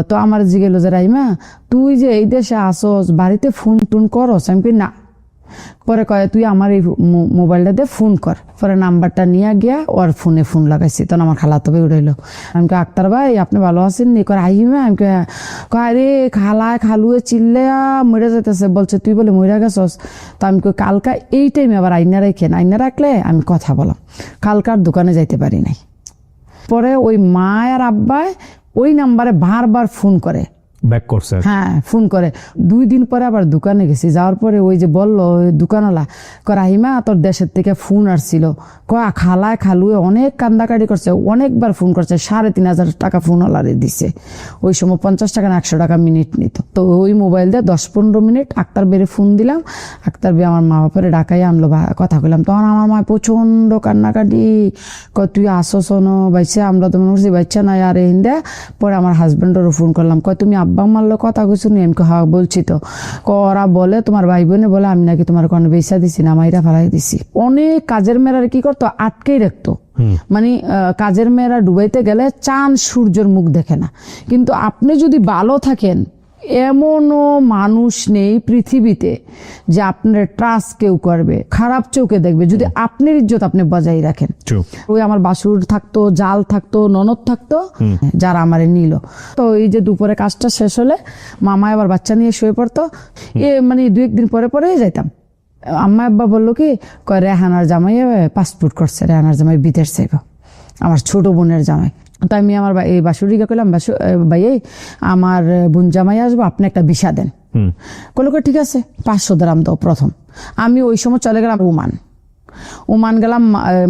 তো আমার জিগেল যে রাইমা তুই যে এই দেশে আসস, বাড়িতে ফোন টোন করস? আমি কই না। পরে কয় তুই আমার এই মোবাইলটা দিয়ে ফোন কর। পরে নাম্বারটা নিয়ে গিয়া ওর ফোনে ফোন লাগাইছি, তখন আমার খালাতো ভাই উঠাইলো। আমি কই আক্তার ভাই আপনি ভালো আছেন নি? কয় আহিমা। আমি কয় রে খালায় খালুয়ে চিল্লে মরে যেতেছে, বলছে তুই বলে মরে গেছস। তো আমি কই কালকা এই টাইমে আবার আইনা রেখেন, আইনা রাখলে আমি কথা বলাম। কালকার দোকানে যাইতে পারি নাই। পরে ওই মা আর আব্বায় ওই নাম্বারে বারবার ফোন করে, ব্যাক করছে। হ্যাঁ ফোন করে। 2 দিন পরে আবার দোকানে গেছি, যাওয়ার পরে ওই যে বললো দোকানওয়ালা, রাহিমা তোর দেশের থেকে ফোন আসছিল, খালায় খালুয়ে অনেক কান্দাকাটি করছে, অনেকবার ফোন করছে, 3,500 টাকা ফোনওয়ালারে দিছে। ওই সময় 50 টাকা না 100 টাকা মিনিট নিত। তো ওই মোবাইল দিয়ে 10-15 মিনিট আক্তার বেড়ে ফোন দিলাম। আক্তার বে আমার মা বাপরে ডাকাই আনলো, কথা কইলাম। তখন আমার মা প্রচন্ড কান্নাকাটি, তুই আসস ন বাইছে, আমরা তো মনে করছি বাচ্চা নাই আর হিন্দে। পরে আমার হাজবেন্ডেরও ফোন করলাম, তুমি আব্বা মারলো কথা কইছো নি? আমি হ্যাঁ বলছি তো। ওরা বলে তোমার ভাই বোনে বলে আমি নাকি তোমার কোনো বেচা দিছি না, মাইরা ফেলাই দিছি। অনেক কাজের মেয়েরা কি করতো, আটকেই রাখতো। মানে কাজের মেয়েরা ডুবাইতে গেলে চাঁদ সূর্যের মুখ দেখে না। কিন্তু আপনি যদি ভালো থাকেন, এমনও মানুষ নেই পৃথিবীতে যে আপনার ট্রাস্ট কেউ করবে, খারাপ চোখে দেখবে, যদি আপনার ইজ্জত আপনি বজায় রাখেন। ওই আমার বাসুর থাকতো, জাল থাকতো, ননদ থাকতো, যারা আমারে নিল। তো এই যে দুপুরে কাজটা শেষ হলে মামা আবার বাচ্চা নিয়ে শুয়ে পড়তো। মানে 2-1 দিন পরে পরে যাইতাম। আম্মা আব্বা বললো কি, রেহানার জামাই পাসপোর্ট করছে, রেহানার জামাই বিদেশ যাইব, আমার ছোট বোনের জামাই। তো আমি আমার এই বাসুরিকে কইলাম, ভাই আমার বোন জামাই আসবো, আপনি একটা ভিসা দেন। কইলো ঠিক আছে, 500 দিরাম দাও প্রথম। আমি ওই সময় চলে গেলাম ওমান গেলাম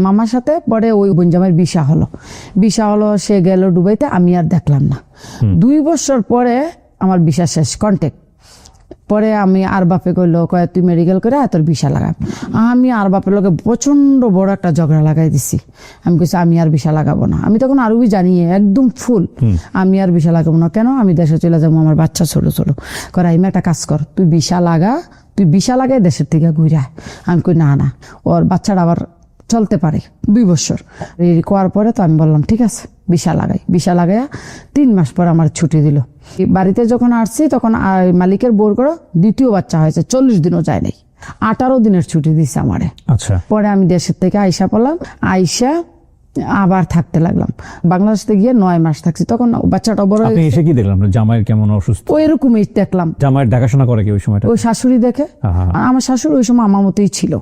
মামার সাথে। পরে ওই বোন জামাইয়ের ভিসা হলো, সে গেল দুবাইতে, আমি আর দেখলাম না। 2 বছর পরে আমার ভিসা শেষ, কন্ট্যাক্ট। পরে আমি আর বাপে কইলো, তুই মেডিকেল করে তোর ভিসা লাগাব। আমি আর বাপের লোকে প্রচন্ড বড় একটা ঝগড়া লাগাই দিছি। আমি কইছি আমি আর ভিসা লাগাবো না। আমি তখন আরবি জানি একদম ফুল, আমি আর ভিসা লাগাবো না। কেন? আমি দেশে চলে যাবো, আমার বাচ্চা ছোট ছোট। আমি একটা কাজ কর, তুই ভিসা লাগাই দেশের থেকে ঘুরে। আমি কই না, ওর বাচ্চাটা আবার চলতে পারে 2 বছর। কোয়ার পরে তো আমি বললাম ঠিক আছে ভিসা লাগাইয়া 3 মাস পর আমার ছুটি দিল। বাড়িতে যখন আসছি তখন মালিকের বোর করে 2য় বাচ্চা হয়েছে, 40 দিনও যায় নাই, 18 দিনের ছুটি দিছে আমারে। আচ্ছা। পরে আমি দেশের থেকে আইসা পড়লাম, আইসা আবার থাকতে লাগলাম। বাংলাদেশে গিয়ে 9 মাস থাকছি। তখন বাচ্চাটা বড়। আপনি এসে কি দেখলাম? জামাইয়ের কেমন অসুস্থ? ওই রকমই দেখলাম। জামাইয়ের দেখাশোনা করে কি ওই সময়টা? ওই শাশুড়ি দেখে। আমার শাশুড়ি ওই সময় আমার মতোই ছিল,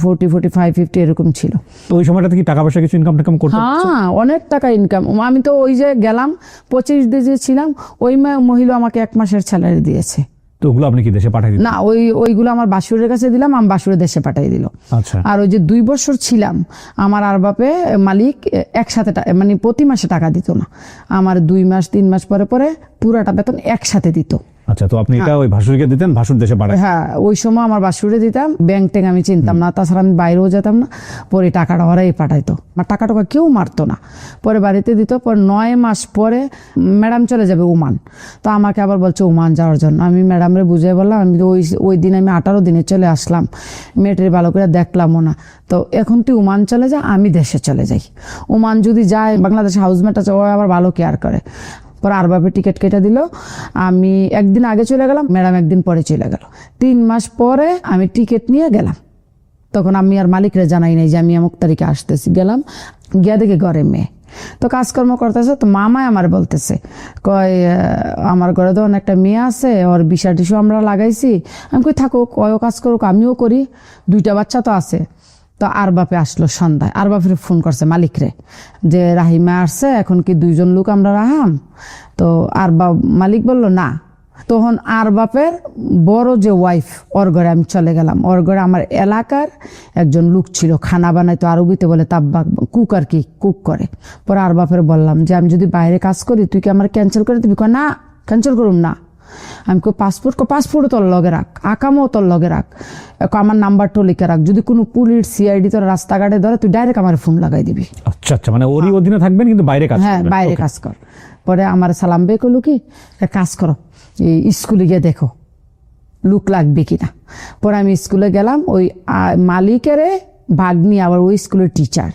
40, 45, 50 এরকম ছিল। তো ওই সময়টা কি টাকা পয়সা কিছু ইনকাম করতে? হ্যাঁ, অনেক টাকা ইনকাম। আমি তো ওই যে গেলাম 25 দিন ছিলাম, ওই মহিলা আমাকে 1 মাসের স্যালারি দিয়েছে। তো ওগুলো আপনি কি দেশে পাঠাই দিলেন? না, ওইগুলো আমার বাসুরের কাছে দিলাম, আমি বাসুরে দেশে পাঠাই দিল। আচ্ছা। আর ওই যে 2 বছর ছিলাম, আমার আর বাপে মালিক একসাথে মানে প্রতি মাসে টাকা দিত না, আমার 2 মাস 3 মাস পরে পরে পুরাটা বেতন একসাথে দিত। আচ্ছা, তো আপনি এটা ওই ভাসুরকে দিতেন, ভাসুর দেশে পাঠায়? হ্যাঁ, ওই সময় আমার বাসুরে দিতাম, ব্যাংক ট্যাঙ্ক আমি চিনতাম না, তাছাড়া আমি বাইরেও যেতাম না। পরে টাকাটা ওরাই পাঠাইতো, আমার টাকাটা কেউ মারতো না। পরে বাড়িতে দিত। পর 9 মাস পরে ম্যাডাম চলে যাবে ওমান। তো আমাকে আবার বলছে ওমান যাওয়ার জন্য। আমি ম্যাডামরে বুঝিয়ে বললাম, আমি ওই দিন আমি 18 দিনে চলে আসলাম, মেয়েটির ভালো করে দেখলামও না। তো এখন তুই ওমান চলে যা, আমি দেশে চলে যাই। ওমান যদি যায়, বাংলাদেশে হাউসমেট আছে, ও আবার ভালো কেয়ার করে। পরে আর বাপে টিকিট কেটে দিল। আমি একদিন আগে চলে গেলাম, ম্যাডাম একদিন পরে চলে গেল। 3 মাস পরে আমি টিকিট নিয়ে গেলাম। তখন আমি আর মালিকরে জানাই নাই যে আমি অমুক তারিখে আসতেছি। গেলাম, গিয়া দেখি ঘরে মেয়ে তো কাজকর্ম করতেছে। তো মামাই আমার বলতেছে, আমার ঘরে তো অনেকটা মেয়ে আছে, ওর ভিসা টিসু আমরা লাগাইছি। আমি কই থাকুক, ওও কাজ করুক, আমিও করি, 2টা বাচ্চা তো আছে। তো আর বাপে আসলো সন্ধ্যায়, আর বাপের ফোন করছে মালিকরে যে রাহিমা আসছে, এখন কি 2 জন লোক আমরা রাহাম? তো আর মালিক বলল না। তখন আর বাপের বড় যে ওয়াইফ, ওর ঘরে আমি চলে গেলাম। ওর ঘরে আমার এলাকার একজন লোক ছিল, খানা বানাইতো, আরবিতে বলে তাব্বা, কুক আর কি, কুক করে। পরে আর বাপের বললাম যে আমি যদি বাইরে কাজ করি তুই কি আমার ক্যান্সেল করে দিবি? কয় না, ক্যান্সেল করুম না। আমি পাসপোর্টও তোর লগে রাখ, আকামও তোর লগে রাখ, আমার নাম্বারটাও লিখে রাখ, যদি কোনো পুলিশ সিআইডি তোর রাস্তাঘাটে ধরে তুই ডাইরেক্ট আমার ফোন লাগাই দিবি। আচ্ছা আচ্ছা, মানে ওরই অধীনে থাকবেন কিন্তু বাইরে কাজ হ্যাঁ, করবেন। বাইরে কাজ কর। পরে আমার সালাম বে করলো কি, কাজ করো, এই স্কুলে গিয়ে দেখো লুক লাগবে কিনা। পরে আমি স্কুলে গেলাম, ওই মালিকের ভাগ্নি আবার ওই স্কুলের টিচার।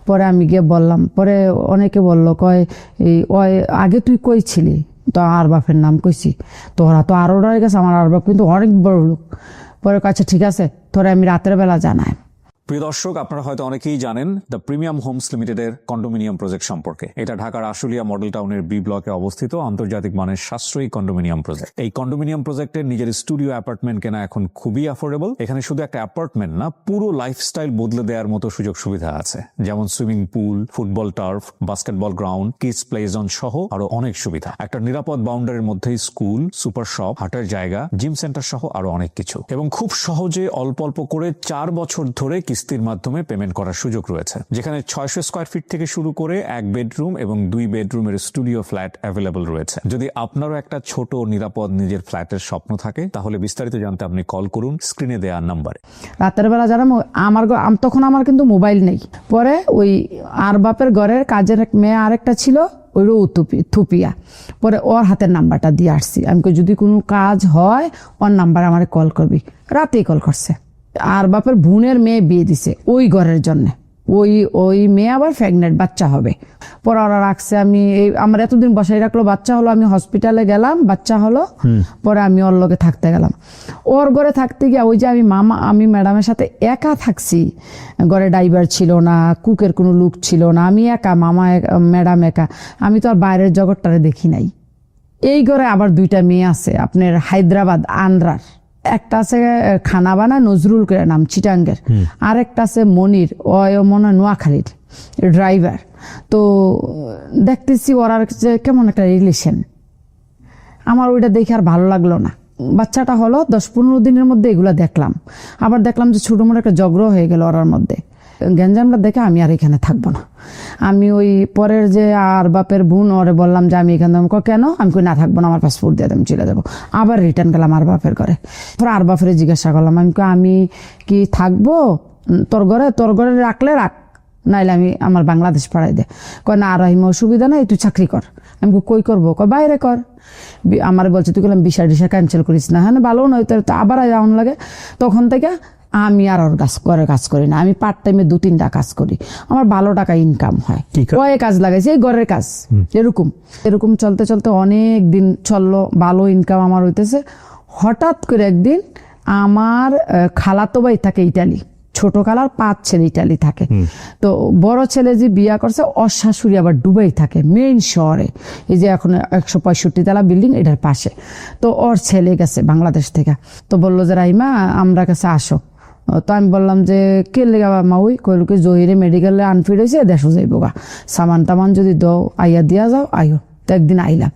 পরে আমি গিয়ে বললাম, পরে অনেকে বলল কয় এই ওই আগে তুই কই ছিলি? তো আর বাপের নাম কইছি। তোরা তো আরো ডরে গেছে, আমার আর বাপ কিন্তু অনেক বড় লোক। পরে কাছে ঠিক আছে, তোরা আমি রাতের বেলা জানাই। প্রিয় দর্শক, আপনারা হয়তো অনেকেই জানেন দ্য প্রিমিয়াম হোমস লিমিটেডের কন্ডোমিনিয়াম প্রজেক্ট সম্পর্কে। এটা ঢাকার আশুলিয়া মডেল টাউনের বি ব্লকে অবস্থিত আন্তর্জাতিক মানের সাশ্রয়ী কন্ডোমিনিয়াম প্রজেক্ট। এই কন্ডোমিনিয়াম প্রজেক্টের নিজের স্টুডিও অ্যাপার্টমেন্ট কেনা এখন খুবই অ্যাফোর্ডেবল। এখানে শুধু একটা অ্যাপার্টমেন্ট না, পুরো লাইফস্টাইল বদলে দেওয়ার মতো সুযোগ সুবিধা আছে, যেমন swimming pool, football turf, basketball ground, kids play zone সহ আরো অনেক সুবিধা। একটা নিরাপদ বাউন্ডারির মধ্যেই স্কুল, সুপার শপ, হাটের জায়গা, জিম সেন্টার সহ আরো অনেক কিছু। এবং খুব সহজে অল্প অল্প করে 4 বছর ধরে কিস্তির মাধ্যমে পেমেন্ট করার সুযোগ রয়েছে, যেখানে 600 স্কয়ার ফিট থেকে শুরু করে 1 বেডরুম এবং 2 বেডরুমের স্টুডিও ফ্ল্যাট অ্যাভেলেবল রয়েছে। যদি আপনারও একটা ছোট নিরাপদ নিজের ফ্ল্যাটের স্বপ্ন থাকে, তাহলে বিস্তারিত জানতে আপনি কল করুন স্ক্রিনে দেওয়া নাম্বারে। রাতের বেলা যারা তখন আমার কিন্তু মোবাইল নেই। পরে ওই আর বাপের ঘরের কাজের এক মেয়ে আরেকটা ছিল, ওইরও থুপিয়া। পরে ওর হাতের নাম্বারটা দিয়ে আসছি, আমি যদি কোনো কাজ হয় ওর নাম্বার আমার কল করবি। রাতেই কল করছে। আর বাপের বোনের মেয়ে বিয়ে দিছে ওই ঘরের জন্য, ওই মেয়ে আবার প্রেগনেন্ট, বাচ্চা হবে। পরে ওরা রাখছে, আমার এতদিন বসাই রাখলো, বাচ্চা হলো, আমি হসপিটালে গেলাম, বাচ্চা হলো। পরে আমি ওর লগে থাকতে গেলাম। ওর ঘরে থাকতে গিয়ে ওই যে আমি ম্যাডামের সাথে একা থাকছি, ঘরে ড্রাইভার ছিল না, কুকের কোনো লোক ছিল না, আমি একা, ম্যাডাম একা। আমি তো আর বাইরের জগৎটারে দেখি নাই। এই ঘরে আবার 2টা মেয়ে আছে, আপনার হায়দ্রাবাদ আন্ধ্রার। একটা আছে খানা বানা নজরুল করে নাম, চিটাঙ্গের। আর একটা আছে মনির, মনে নোয়াখালীর ড্রাইভার। তো দেখতেছি ওরা কেমন একটা রিলেশন, আমার ওইটা দেখে আর ভালো লাগলো না। বাচ্চাটা হলো 10-15 দিনের মধ্যে এগুলা দেখলাম। আবার দেখলাম যে ছোটো মোটো একটা ঝগড়া হয়ে গেল ওরার মধ্যে। গ্যাঞ্জামটা দেখে আমি আর এখানে থাকবো না। আমি ওই পরের যে আর বাপের বোন, ওরে বললাম যে আমি এখানে কেন, আমি কই না থাকবো না, আমার পাসপোর্ট দিয়ে আমি চলে যাবো। আবার রিটার্ন গেলাম আর বাপের ঘরে। পরে আর বাপের জিজ্ঞাসা করলাম, আমি কি থাকবো তোর ঘরে রাখলে রাখ, নাইলে আমি আমার বাংলাদেশ পাঠাই দে। কয় না রাহিমা, অসুবিধা নাই, তুই চাকরি কর। আমি কই করবো? কয় বাইরে কর। আমার বলছে তুই বললাম ভিসা টিসা ক্যান্সেল করিস না। হ্যাঁ ভালো নয়, তো আবার যাওয়ান লাগে। তখন থেকে আমি আর ওর ঘরে কাজ করি না, আমি পার্ট টাইমে 2-3টা কাজ করি, আমার ভালো টাকা ইনকাম হয়। কয়ে কাজ লাগাইছি, এই ঘরের কাজ। এরকম চলতে চলতে অনেক দিন চললো, ভালো ইনকাম আমার হইতেছে। হঠাৎ করে একদিন আমার খালাতো ভাই থাকে ইটালি, ছোট খালার 5 ছেলে ইটালি থাকে। তো বড় ছেলে যে বিয়া করছে, ওর শাশুড়ি আবার দুবাই থাকে, মেইন শহরে, এই যে এখন 165 তলা বিল্ডিং এটার পাশে। তো ওর ছেলে গেছে বাংলাদেশ থেকে। তো বললো যে রাইমা আমরা কাছে আসো। তো আমি বললাম যে কে লেগা মা? ওই কইল কি জহিরে মেডিকেলে আনফিট হয়েছে, দেশও যাইব গা, সামান টামান যদি দাও আইয়া দিয়া যাও, আইও। তো একদিন আইলাম,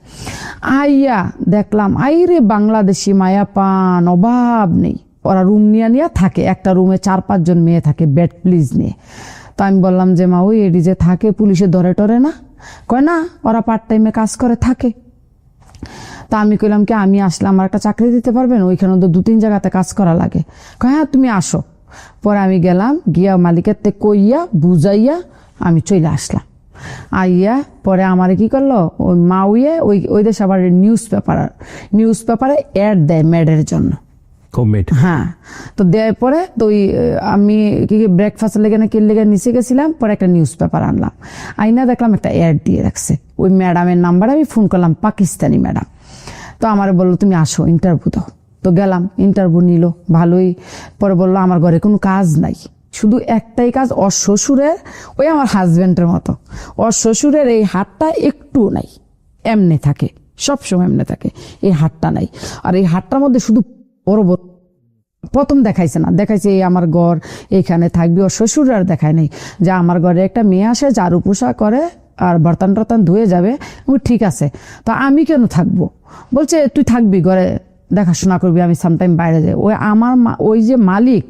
আইয়া দেখলাম আইরে বাংলাদেশি মায়া পান অভাব নেই। ওরা রুম নিয়ে থাকে, একটা রুমে 4-5 জন মেয়ে থাকে, বেড প্লিজ নিয়ে। তো আমি বললাম যে মা ওই এডি যে থাকে পুলিশে ধরে টরে না? কয় না, ওরা পার্ট টাইমে কাজ করে থাকে। তা আমি কইলাম কি আমি আসলে আমার একটা চাকরি দিতে পারবেন? ওইখানে তো 2-3 জায়গাতে কাজ করা লাগে। কয় হ্যাঁ তুমি আসো। পরে আমি গেলাম, গিয়া মালিকের তে কইয়া বুঝাইয়া আমি চলে আসলাম। আইয়া পরে আমার কি করলো, ওই মাউয়ে ওই দেশে আবার নিউজ পেপারে অ্যাড দেয় মেডের জন্য। হ্যাঁ, তো দেওয়ার পরে তো আমি কি ব্রেকফাস্ট লেগে না কি লেগে নিচে গেছিলাম, পরে একটা নিউজ পেপার আনলাম, আইনা দেখলাম একটা অ্যাড দিয়ে রাখছে। ওই ম্যাডামের নাম্বারে আমি ফোন করলাম, পাকিস্তানি ম্যাডাম। তো আমার বললো তুমি আসো ইন্টারভিউ দাও। তো গেলাম, ইন্টারভিউ নিল ভালোই। পরে বললো আমার ঘরে কোনো কাজ নাই, শুধু একটাই কাজ, ওর শ্বশুরের ওই আমার হাজবেন্ডের মতো, ওর শ্বশুরের এই হাতটা একটু নাই, এমনি থাকে, সবসময় এমনি থাকে, এই হাতটা নাই। আর এই হাতটার মধ্যে শুধু বড় বড় প্রথম দেখাইছে না, দেখাইছে এই আমার ঘর এইখানে থাকবি। ওর শ্বশুর আর দেখায় নাই যে আমার ঘরে একটা মেয়ে আসে ঝাড়ু পোষা করে আর বর্তন টর্তন ধুয়ে যাবে। ঠিক আছে, তো আমি কেন থাকবো? বলছে তুই থাকবি ঘরে, দেখাশোনা করবি, আমি সামটাইম বাইরে যাই। ওই আমার ওই যে মালিক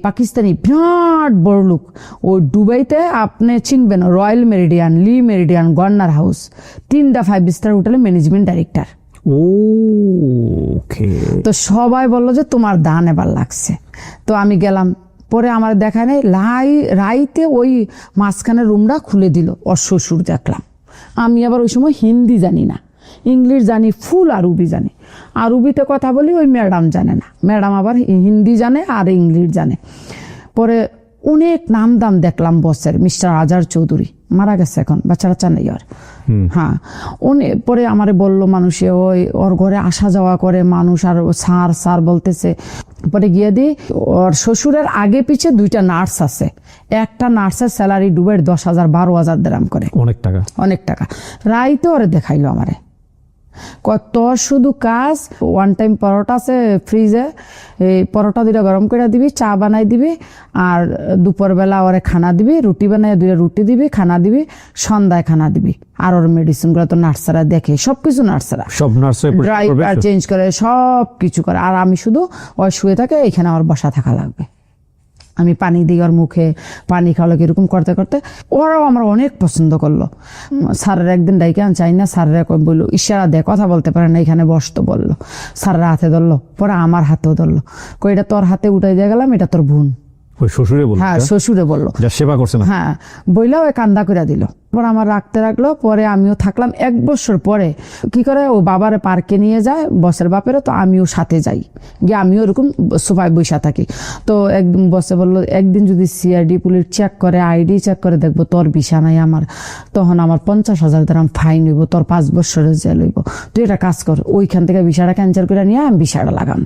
পাকিস্তানি বিরাট বড় লোক, ওই দুবাইতে আপনি চিনবেন রয়্যাল মেরিডিয়ান, লি মেরিডিয়ান, গর্নার হাউস, 3টা 5 স্টার হোটেলের ম্যানেজমেন্ট ডাইরেক্টর। ওকে। তো সবাই বললো যে তোমার দান এবার লাগছে। তো আমি গেলাম, পরে আমার দেখায় নাই, রাইতে ওই মাঝখানের রুমটা খুলে দিল ওর শ্বশুর। দেখলাম আমি আবার ওই সময় হিন্দি জানি না, ইংলিশ জানি ফুল, আরবি জানি। আরবিতে কথা বলি, ওই ম্যাডাম জানে না, ম্যাডাম আবার হিন্দি জানে আর ইংলিশ জানে। পরে অনেক নাম দাম দেখলাম বসের, মিস্টার আজার চৌধুরী, মারা গেছে এখন, বাচ্চা বাচ্চা নেই আর। হ্যাঁ, পরে আমারে বললো মানুষে ওই ওর ঘরে আসা যাওয়া করে মানুষ, আর স্যার স্যার বলতেছে। পরে গিয়ে দিই, ওর শ্বশুরের আগে পিছে 2টা নার্স আছে, একটা নার্সের স্যালারি ডুবের 10,000 12,000 দিরাম করে, অনেক টাকা, অনেক টাকা। রাইতে ওরে দেখাইলো আমারে, তোর শুধু কাজ, ওয়ান টাইম পরোটা আছে ফ্রিজে, এই পরোটা 2টা গরম করে দিবি, চা বানাই দিবি, আর দুপুরবেলা ওরে খানা দিবি, রুটি বানাই 2টা রুটি দিবি, খানা দিবি, সন্ধ্যায় খানা দিবি। আর ওর মেডিসিন গুলো তো নার্সারা দেখে, সবকিছু নার্সারা, সব নার্সে ড্রাই আর চেঞ্জ করে, সব কিছু করে। আর আমি শুধু ওই শুয়ে থাকে, এখানে আমার বসা থাকা লাগবে। আমি পানি দিই ওর মুখে, পানি খাওয়ালো এরকম করতে করতে ওরাও আমার অনেক পছন্দ করলো। স্যারের একদিন ডাইকে আন চাই না, স্যারেরা বললো ইশারা দেয়, কথা বলতে পারে না, এখানে বসতো বললো। স্যারের হাতে ধরলো, পরে আমার হাতেও ধরলো, এটা তোর হাতে উঠাই দিয়ে গেলাম, এটা তোর বোন। ওই শ্বশুরে বলল? হ্যাঁ, শ্বশুরে বললো, যা সেবা করছে না। হ্যাঁ, বইলা ওই কান্দা করে দিল। পরে আমার রাখতে রাখলো, পরে আমিও থাকলাম 1 বছর। পরে কি করে, ও বাবারে পার্কে নিয়ে যায় বসের বাপেরও, তো আমিও সাথে যাই, গিয়ে আমিও এরকম সোফায় বসে থাকি। তো একদম বসে বললো একদিন যদি সিআইডি পুলিশ চেক করে, আইডি চেক করে, দেখবো তোর ভিসা নাই আমার, তখন আমার 50,000 দিরাম ফাইন হইব, তোর 5 বছরের জেল হইব। তুই এটা কাজ কর, ওইখান থেকে ভিসাটা ক্যান্সেল করে নিয়ে আমি ভিসাটা লাগাম।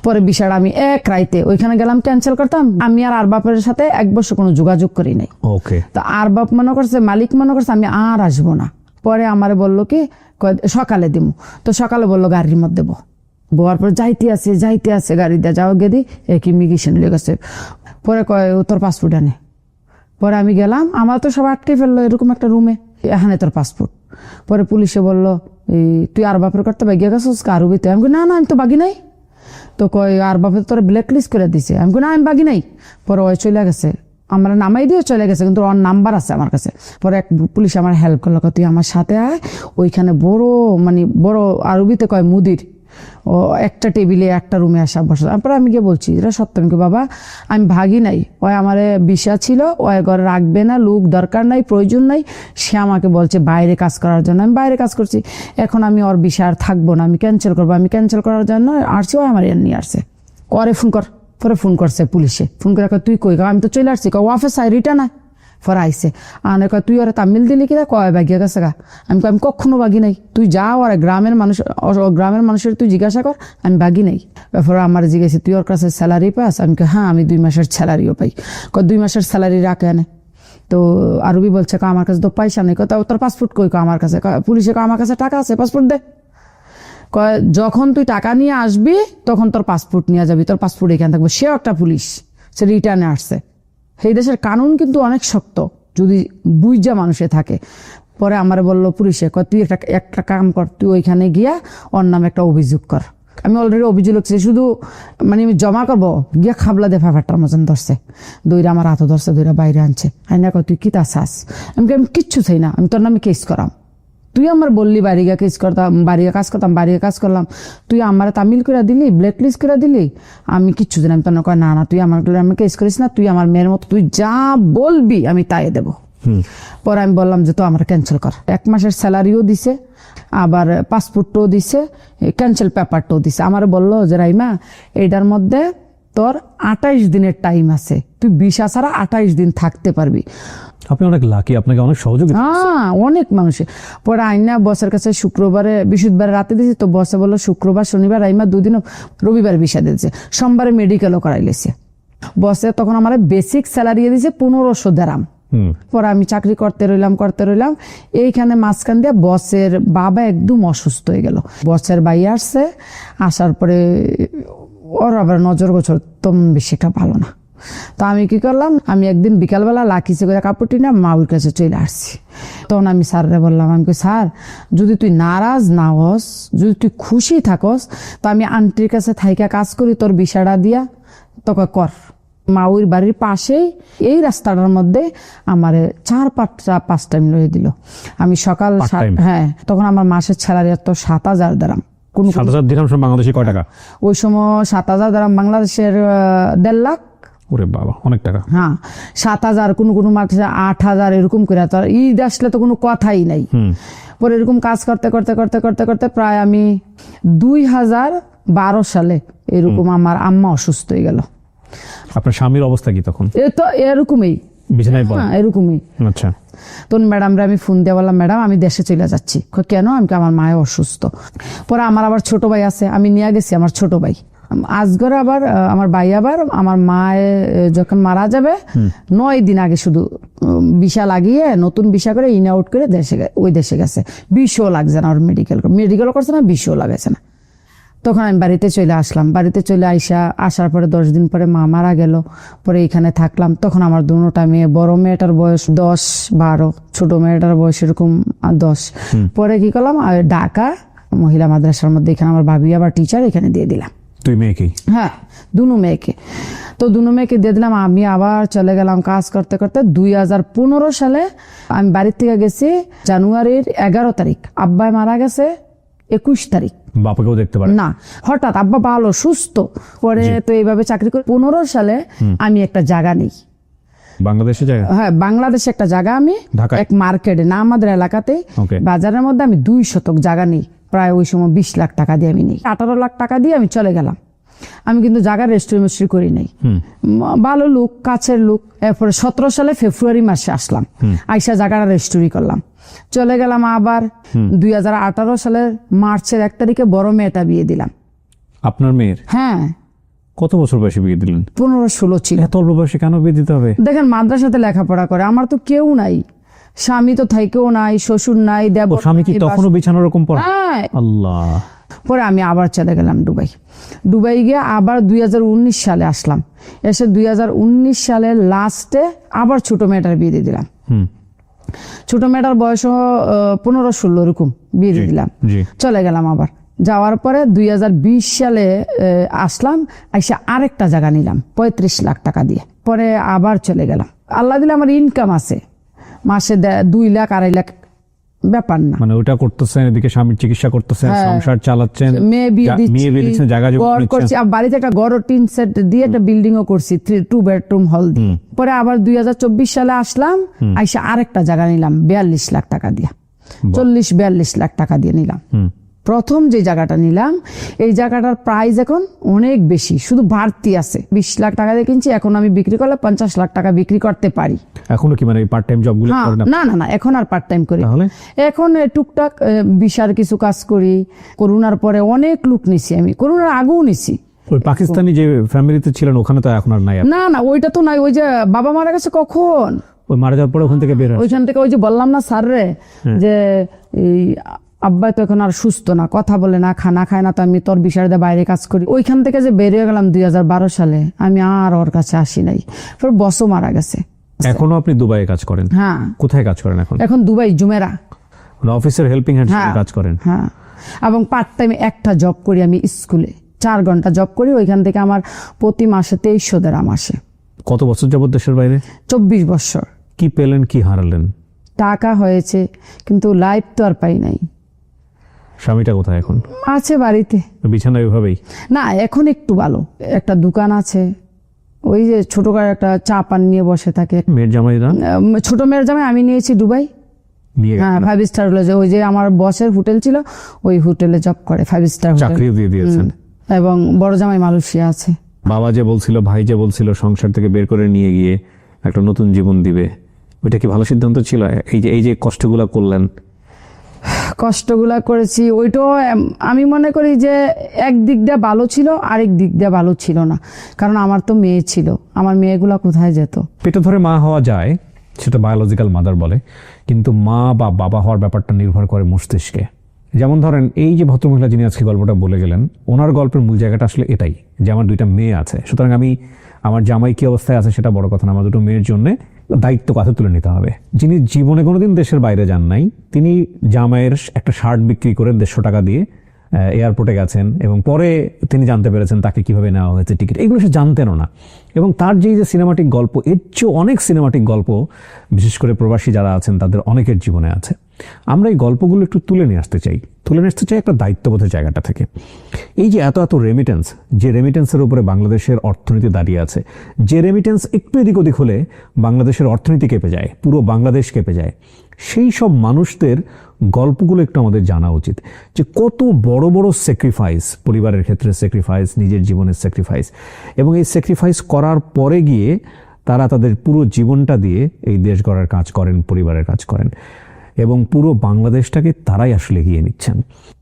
পরে বিষয়টা আমি এক রাইতে ওইখানে গেলাম, ক্যান্সেল করতাম। আমি আর বাপের সাথে 1 বছর কোনো যোগাযোগ করি নাই। ওকে। তো আর বাপ মনে করছে, মালিক মনে করছে আমি আর আসবো না। পরে আমারে বললো কি সকালে দিব, তো সকালে বললো গাড়ির মধ্যে বোয়ার পর যাইতে আছে গাড়ি দিয়ে যাও গেদি এক ইমিগ্রেশন লেগে গেছে। পরে কয় তোর পাসপোর্ট আনে। পরে আমি গেলাম, আমার তো সব আটকে ফেললো এরকম একটা রুমে, এখানে তোর পাসপোর্ট। পরে পুলিশে বললো এই তুই আর বাপের করতে বাগিয়ে গেছিস কারুবিতে? আমি না আমি তো বাগি নাই। তো কয় আর বাপে তোর ব্ল্যাক লিস্ট করে দিছে। আমি না আমি বাগি নাই। পরে ওই চলে গেছে, আমরা নামাই দিয়ে চলে গেছে, কিন্তু ওর নাম্বার আছে আমার কাছে। পরে এক পুলিশ আমার হেল্প করলো, তুই আমার সাথে আয়, ওইখানে বড় আরবিতে কয় মুদির, ও একটা টেবিলে একটা রুমে আসা বসা। তারপরে আমি গিয়ে বলছি এটা সত্য, আমি বাবা আমি ভাগি নাই, ওই আমার বিষা ছিল, ওই ঘরে রাখবে না, লোক দরকার নাই, প্রয়োজন নাই, সে আমাকে বলছে বাইরে কাজ করার জন্য, আমি বাইরে কাজ করছি, এখন আমি ওর বিষয় আর থাকবো না, আমি ক্যান্সেল করবো। আমি ক্যান্সেল করার জন্য আসছি, ও আমার নিয়ে আসছে, করে ফোন কর। পরে ফোন করছে পুলিশে, ফোন করে তুই কই? আমি তো চলে আসছি। অফিস আই রিটার্ন আয়। পরে আইসে আনে কয় তুই ওরা তামিল দিলি কিনা? কয় বাগিয়ে গেছে গা। আমি কখনো বাগি নাই, তুই যা ওর গ্রামের মানুষের তুই জিজ্ঞাসা কর, আমি বাগি নাই। এরপরে আমার জিজ্ঞাসা তুই ওর কাছে স্যালারি পাস? আমি হ্যাঁ আমি 2 মাসের স্যালারিও পাই। 2 মাসের স্যালারি রাখে আনে। তো আরবি বলছে আমার কাছে তো পয়সা নেই। তোর পাসপোর্ট কই? আমার কাছে। পুলিশে আমার কাছে টাকা আছে, পাসপোর্ট দে। যখন তুই টাকা নিয়ে আসবি তখন তোর পাসপোর্ট নিয়ে যাবি, তোর পাসপোর্ট এখানে থাকবে। সেও একটা পুলিশ, সে রিটার্নে আসছে। সেই দেশের কানুন কিন্তু অনেক শক্ত যদি বুঝা মানুষে থাকে। পরে আমার বললো পুলিশে, তুই একটা কাম কর, তুই ওইখানে গিয়া ওর নামে একটা অভিযোগ কর। আমি অলরেডি অভিযোগ লিখছি, শুধু আমি জমা করবো, গিয়া খাবলা দে ফাটার মতন ধরছে, দইরা আমার হাতও ধরছে, দইরা বাইরে আনছে। আইনা কয় তুই কি তা চাস? আমি কিচ্ছু চাই না, আমি তোর নামে কেস করাম। তুই আমার বললি বাড়িগা কাজ করতাম, বাড়িগা কাজ করলাম, তুই আমার তামিল করে দিলি, ব্ল্যাক লিস্ট করে দিলি, আমি কিচ্ছু জানি। আমি তোর কয় না তুই আমার কেস করিস না, তুই আমার মেয়ের মতো, তুই যা বলবি আমি তাই দেবো। পরে আমি বললাম যে তো আমার ক্যান্সেল কর। 1 মাসের স্যালারিও দিছে, আবার পাসপোর্টও দিছে, ক্যান্সেল পেপারটাও দিছে। আমার বললো যে রাইমা এইটার মধ্যে তোর 28 দিনের টাইম আছে, তুই ভিসা ছাড়া 28 দিন থাকতে পারবি। আপনি অনেক লাকি, আপনাকে অনেক সহযোগিতা। হ্যাঁ, অনেক মানুষের। পরে আইনা বসের কাছে বৃহস্পতিবারে রাতে দিয়েছি, তো বসে বললো শুক্রবার শনিবার আইমা 2 দিন, রবিবার ভিসা দিয়েছে, সোমবারে মেডিকেলও করাইলেছে। বসে তখন আমার বেসিক স্যালারি দিয়েছে 1500 দিরাম। পরে আমি চাকরি করতে রইলাম। এইখানে মাঝখান দিয়ে বসের বাবা একদম অসুস্থ হয়ে গেল। বসের ভাই আসছে, আসার পরে ওর আবার নজর গোচর তেমন বেশি একটা ভালো না। তো আমি কি করলাম, আমি একদিন বিকালবেলা লাকিসে করে কাপড়টি না মাউর কাছে চলে আসছি। তখন আমি স্যাররে বললাম, আমি কই স্যার যদি তুই নারাজ না হস, যদি তুই খুশি থাকস, তো আমি আন্টির কাছে থাইকা কাজ করি, তোর বিষয়টা দিয়া তোকে কর। মাউর বাড়ির পাশেই এই রাস্তাটার মধ্যে আমার 4-5 টাইম লয়ে দিল। আমি সকাল হ্যাঁ, তখন আমার মাসের স্যালারি তো 7,000 দিরাম। 7,000 দিরহাম বাংলাদেশে কয় টাকা? ওই সময় 7,000 দিরাম বাংলাদেশের 1.5 লাখ। ওরে বাবা, অনেক টাকা। হ্যাঁ, 7,000, কোনো মাসে 8,000 এরকম করে। তো ঈদ আসলে তো কোনো কথাই নাই। পরে এরকম কাজ করতে করতে করতে করতে করতে প্রায় আমি 2012 সালে এরকম আমার আম্মা অসুস্থ হয়ে গেল। আপনার স্বামীর অবস্থা কি তখন? এ তো এরকমই, বিছানায় পড়ে? এরকমই। আচ্ছা। তখন ম্যাডামরা আমি ফোন দিয়ে বললাম, ম্যাডাম আমি দেশে চলে যাচ্ছি। কেন? আমি আমার মায়ের অসুস্থ। পরে আমার আবার ছোট ভাই আছে, আমি নিয়ে গেছি আমার ছোট ভাই আজগর। আবার আমার ভাই আবার আমার মায়ে যখন মারা যাবে 9 দিন আগে শুধু ভিসা লাগিয়ে নতুন ভিসা করে ইন আউট করে ওই দেশে গেছে। বিষও লাগছে না, ওর মেডিকেল করছে না, বিষও লাগাইছে না। তখন আমি বাড়িতে চলে আসলাম। বাড়িতে চলে আসার পরে 10 দিন পরে মা মারা গেল। পরে এখানে থাকলাম। তখন আমার দুটা মেয়ে, বড় মেয়েটার বয়স 10-12, ছোট মেয়েটার বয়স এরকম 10। পরে কি করলাম, ঢাকা মহিলা মাদ্রাসার মধ্যে এখানে আমার ভাবি আবার টিচার, এখানে দিয়ে দিলাম। তুই মেয়েকে? হ্যাঁ, দুনো মেয়েকে। তো দুনো মেয়েকে দিয়ে দিলাম। আমি আবার চলে গেলাম কাজ করতে করতে। 2015 সালে আমি বাড়ির থেকে গেছি জানুয়ারির 11 তারিখ। আব্বাই মারা গেছে 21 তারিখ। বাবাকেও দেখতে পারে না, হঠাৎ আব্বা ভালো সুস্থ। পরে তো এইভাবে চাকরি করে 15 সালে আমি একটা জায়গা নেই বাংলাদেশে জায়গা। হ্যাঁ, বাংলাদেশে একটা জায়গা আমি এক মার্কেটে না আমাদের এলাকাতে বাজারের মধ্যে আমি 2 শতক জায়গা নেই। প্রায় ওই সময় 20 লাখ টাকা দিয়ে আমি নেই। 18 লাখ টাকা দিয়ে আমি চলে গেলাম। আমি কিন্তু জায়গার রেস্টুরেন্ট করি নাই। ভালো লোক, কাছের লোক। এরপরে 17 সালে ফেব্রুয়ারি মাসে আসলাম, আইসা জায়গাটা রেস্টুরি করলাম, চলে গেলাম। আবার 2018 সালের মার্চের 1 তারিখে বড় মেয়েটা বিয়ে দিলাম। আপনার মেয়ের? হ্যাঁ। কত বছর বয়সে বিয়ে দিলেন? 15-16 ছিল। এত অল্প বয়সে কেন বিয়ে দিতে হবে? দেখেন, মাদ্রাসাতে লেখাপড়া করে, আমার তো কেউ নাই, স্বামী তো থাইকেও নাই, শ্বশুর নাই, দেবর। স্বামী কি তখনও বিছানা রকম পড়ে? হ্যাঁ। আল্লাহ। পরে আমি আবার চলে গেলাম দুবাই গিয়ে আবার 2019 সালে আসলাম। এসে 2019 সালের লাস্টে আবার ছোট মেয়েটার বিয়ে দিয়ে দিলাম। ছোট মেয়েটার বয়স 15-16 এরকম বিয়ে দিয়ে দিলাম। চলে গেলাম আবার। যাওয়ার পরে 2020 সালে আসলাম, এসে আরেকটা জায়গা নিলাম 35 লাখ টাকা দিয়ে। পরে আবার চলে গেলাম। আল্লাহ দিলে আমার ইনকাম আছে, মাসে 2 লাখ 2.5 লাখ, ব্যাপার না। মানে ওটা করতেছেন, এদিকে স্বামীর চিকিৎসা করতেছেন, সংসার চালাচ্ছেন, মেয়ে বিয়ে দিচ্ছি, জায়গা জমি করছি। বাড়িতে একটা গড় টিন সেট দিয়ে একটা বিল্ডিং ও করছি, 2 বেডরুম হল দিয়ে। পরে আবার 2024 সালে আসলাম, আইসা আরেকটা জায়গা নিলাম 42 লাখ টাকা দিয়ে। 40-42 লাখ টাকা দিয়ে নিলাম। প্রথম যে জায়গাটা নিলাম, এই জায়গাটার প্রাইস এখন অনেক বেশি, শুধু বাড়তি আছে। 20 লাখ টাকা দিয়ে কিনছি, এখন আমি বিক্রি করলে 50 লাখ টাকা বিক্রি করতে পারি। এখনো কি মানে পার্ট টাইম জবগুলো করেন? না, এখন আর পার্ট টাইম করি। এখন টুকটাক ভিসার কিছু কাজ করি। করোনার পরে অনেক লোক নিছি, আমি করোনার আগেও নিছি। ওই পাকিস্তানি যে ফ্যামিলিতে ছিলেন ওখানে তো এখন আর নাই? না, ওইটা তো নাই। ওই যে বাবা মারা গেছে কখন, ওই মারা যাওয়ার পরে ওখান থেকে বের হয়। ওইখান থেকে ওই যে বললাম না স্যার রে, যে এই আব্বা তো এখন আর সুস্থ না, কথা বলে না, খানা খায় না, তো আমি তোর বিষয় দিয়ে বাইরে কাজ করি। ওইখান থেকে যে বেরিয়ে গেলাম 2012 সালে, আমি আর ওর কাছে আসি নাই। বসও মারা গেছে। এখনো আপনি দুবাইয়ে কাজ করেন? হ্যাঁ। কোথায় কাজ করেন এখন? এখন দুবাই জুমেরা অফিসের হেল্পিং হ্যান্ড কাজ করেন? হ্যাঁ। এবং পার্ট টাইম একটা জব করি আমি স্কুলে, 4 ঘন্টা জব করি। ওইখান থেকে আমার প্রতি মাসে 2300 দিরহাম আসে। কত বছর যাবত দেশের বাইরে? 24 বছর। কি পেলেন, কি হারালেন? টাকা হয়েছে, কিন্তু লাইফ তো আর পাই নাই। স্বামীটা কোথায় এখন? আছে বাড়িতে, বিছানায় ওইভাবেই? না, এখন একটু ভালো। একটা দোকান আছে, ওই যে ছোট করে একটা চা পান নিয়ে বসে থাকে। মেয়ের জামাই না? ছোট মেয়ের জামাই আমি নিয়েছি দুবাই। হ্যাঁ, 5 স্টার হলে ওই যে আমার বসের হোটেল ছিল, ওই হোটেলে জব করে, 5 স্টার চাকরি দিয়ে দিয়েছেন। এবং বড় জামাই মালয়েশিয়া আছে। বাবা যে বলছিল, ভাই যে বলছিল সংসার থেকে বের করে নিয়ে গিয়ে একটা নতুন জীবন দিবে, ওইটা কি ভালো সিদ্ধান্ত ছিল? এই যে কষ্টগুলা করলেন, কষ্টগুলা করেছি, ওইটাও আমি মনে করি যে এক দিক দিয়ে ভালো ছিল, আরেক দিক দিয়ে ভালো ছিল না। কারণ আমার তো মেয়ে ছিল, আমার মেয়েগুলা কোথায় যেত? পেটে ধরে মা হওয়া যায়, সেটা বায়োলজিক্যাল মাদার বলে, কিন্তু মা বা বাবা হওয়ার ব্যাপারটা নির্ভর করে মস্তিষ্কে। যেমন ধরেন এই যে ভদ্রমহিলা যিনি আজকে গল্পটা বলে গেলেন, ওনার গল্পের মূল জায়গাটা আসলে এটাই যে আমার 2টা মেয়ে আছে, সুতরাং আমি আমার জামাই কি অবস্থায় আছে সেটা বড় কথা না, আমার 2টো মেয়ের জন্য দায়িত্ব কাঁধে তুলে নিতে হবে। যিনি জীবনে কোনোদিন দেশের বাইরে যান নাই, তিনি জামাইয়ের একটা শার্ট বিক্রি করে 150 টাকা দিয়ে এয়ারপোর্টে গেছেন এবং পরে তিনি জানতে পেরেছেন তাকে কিভাবে নেওয়া হয়েছে টিকিট, এগুলো সে জানতেনও না। এবং তার যে সিনেমাটিক গল্প, এর চেয়ে অনেক সিনেমাটিক গল্প বিশেষ করে প্রবাসী যারা আছেন তাদের অনেকের জীবনে আছে। আমরা এই গল্পগুলো একটু তুলে নিয়ে আসতে চাই একটা দায়িত্ববোধের জায়গাটা থেকে। এই যে এত এত রেমিটেন্স, যে রেমিটেন্সের উপরে বাংলাদেশের অর্থনীতি দাঁড়িয়ে আছে, যে রেমিটেন্স একটু এদিক ওদিক হলে বাংলাদেশের অর্থনীতি কেঁপে যায়, পুরো বাংলাদেশ কেঁপে যায়, সেই সব মানুষদের গল্পগুলো একটু আমাদের জানা উচিত যে কত বড় বড় স্যাক্রিফাইস, পরিবারের ক্ষেত্রে স্যাক্রিফাইস, নিজের জীবনের স্যাক্রিফাইস, এবং এই স্যাক্রিফাইস করার পরে গিয়ে তারা তাদের পুরো জীবনটা দিয়ে এই দেশ গড়ার কাজ করেন, পরিবারের কাজ করেন, এবং পুরো বাংলাদেশটাকে তারাই আসলে এগিয়ে নিচ্ছেন।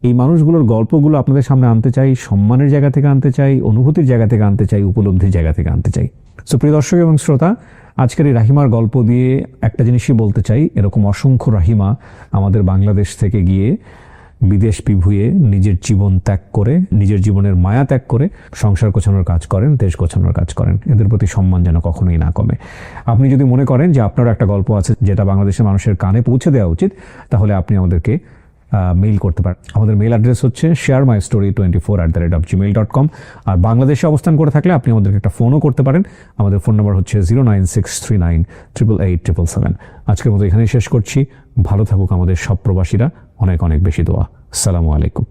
এই মানুষগুলোর গল্পগুলো আপনাদের সামনে আনতে চাই, সম্মানের জায়গা থেকে আনতে চাই, অনুভূতির জায়গা থেকে আনতে চাই, উপলব্ধির জায়গা থেকে আনতে চাই। সো প্রিয় দর্শক এবং শ্রোতা, আজকের এই রাহিমার গল্প দিয়ে একটা জিনিসই বলতে চাই, এরকম অসংখ্য রাহিমা আমাদের বাংলাদেশ থেকে গিয়ে বিদেশ বিভুঁয়ে নিজের জীবন ত্যাগ করে, নিজের জীবনের মায়া ত্যাগ করে সংসার গোছানোর কাজ করেন, দেশ গোছানোর কাজ করেন। এদের প্রতি সম্মান যেন কখনোই না কমে। আপনি যদি মনে করেন যে আপনারও একটা গল্প আছে যেটা বাংলাদেশের মানুষের কানে পৌঁছে দেওয়া উচিত, তাহলে আপনি আমাদেরকে মেইল করতে পারেন। আমাদের মেইল অ্যাড্রেস হচ্ছে sharemystory24@gmail.com। আর বাংলাদেশে অবস্থান করে থাকলে আপনি আমাদেরকে একটা ফোনও করতে পারেন। আমাদের ফোন নাম্বার হচ্ছে 09639888777। আজকের মতো এখানেই শেষ করছি। ভালো থাকুক আমাদের সব প্রবাসীরা। অনেক অনেক বেশি দোয়া। আসসালামু আলাইকুম।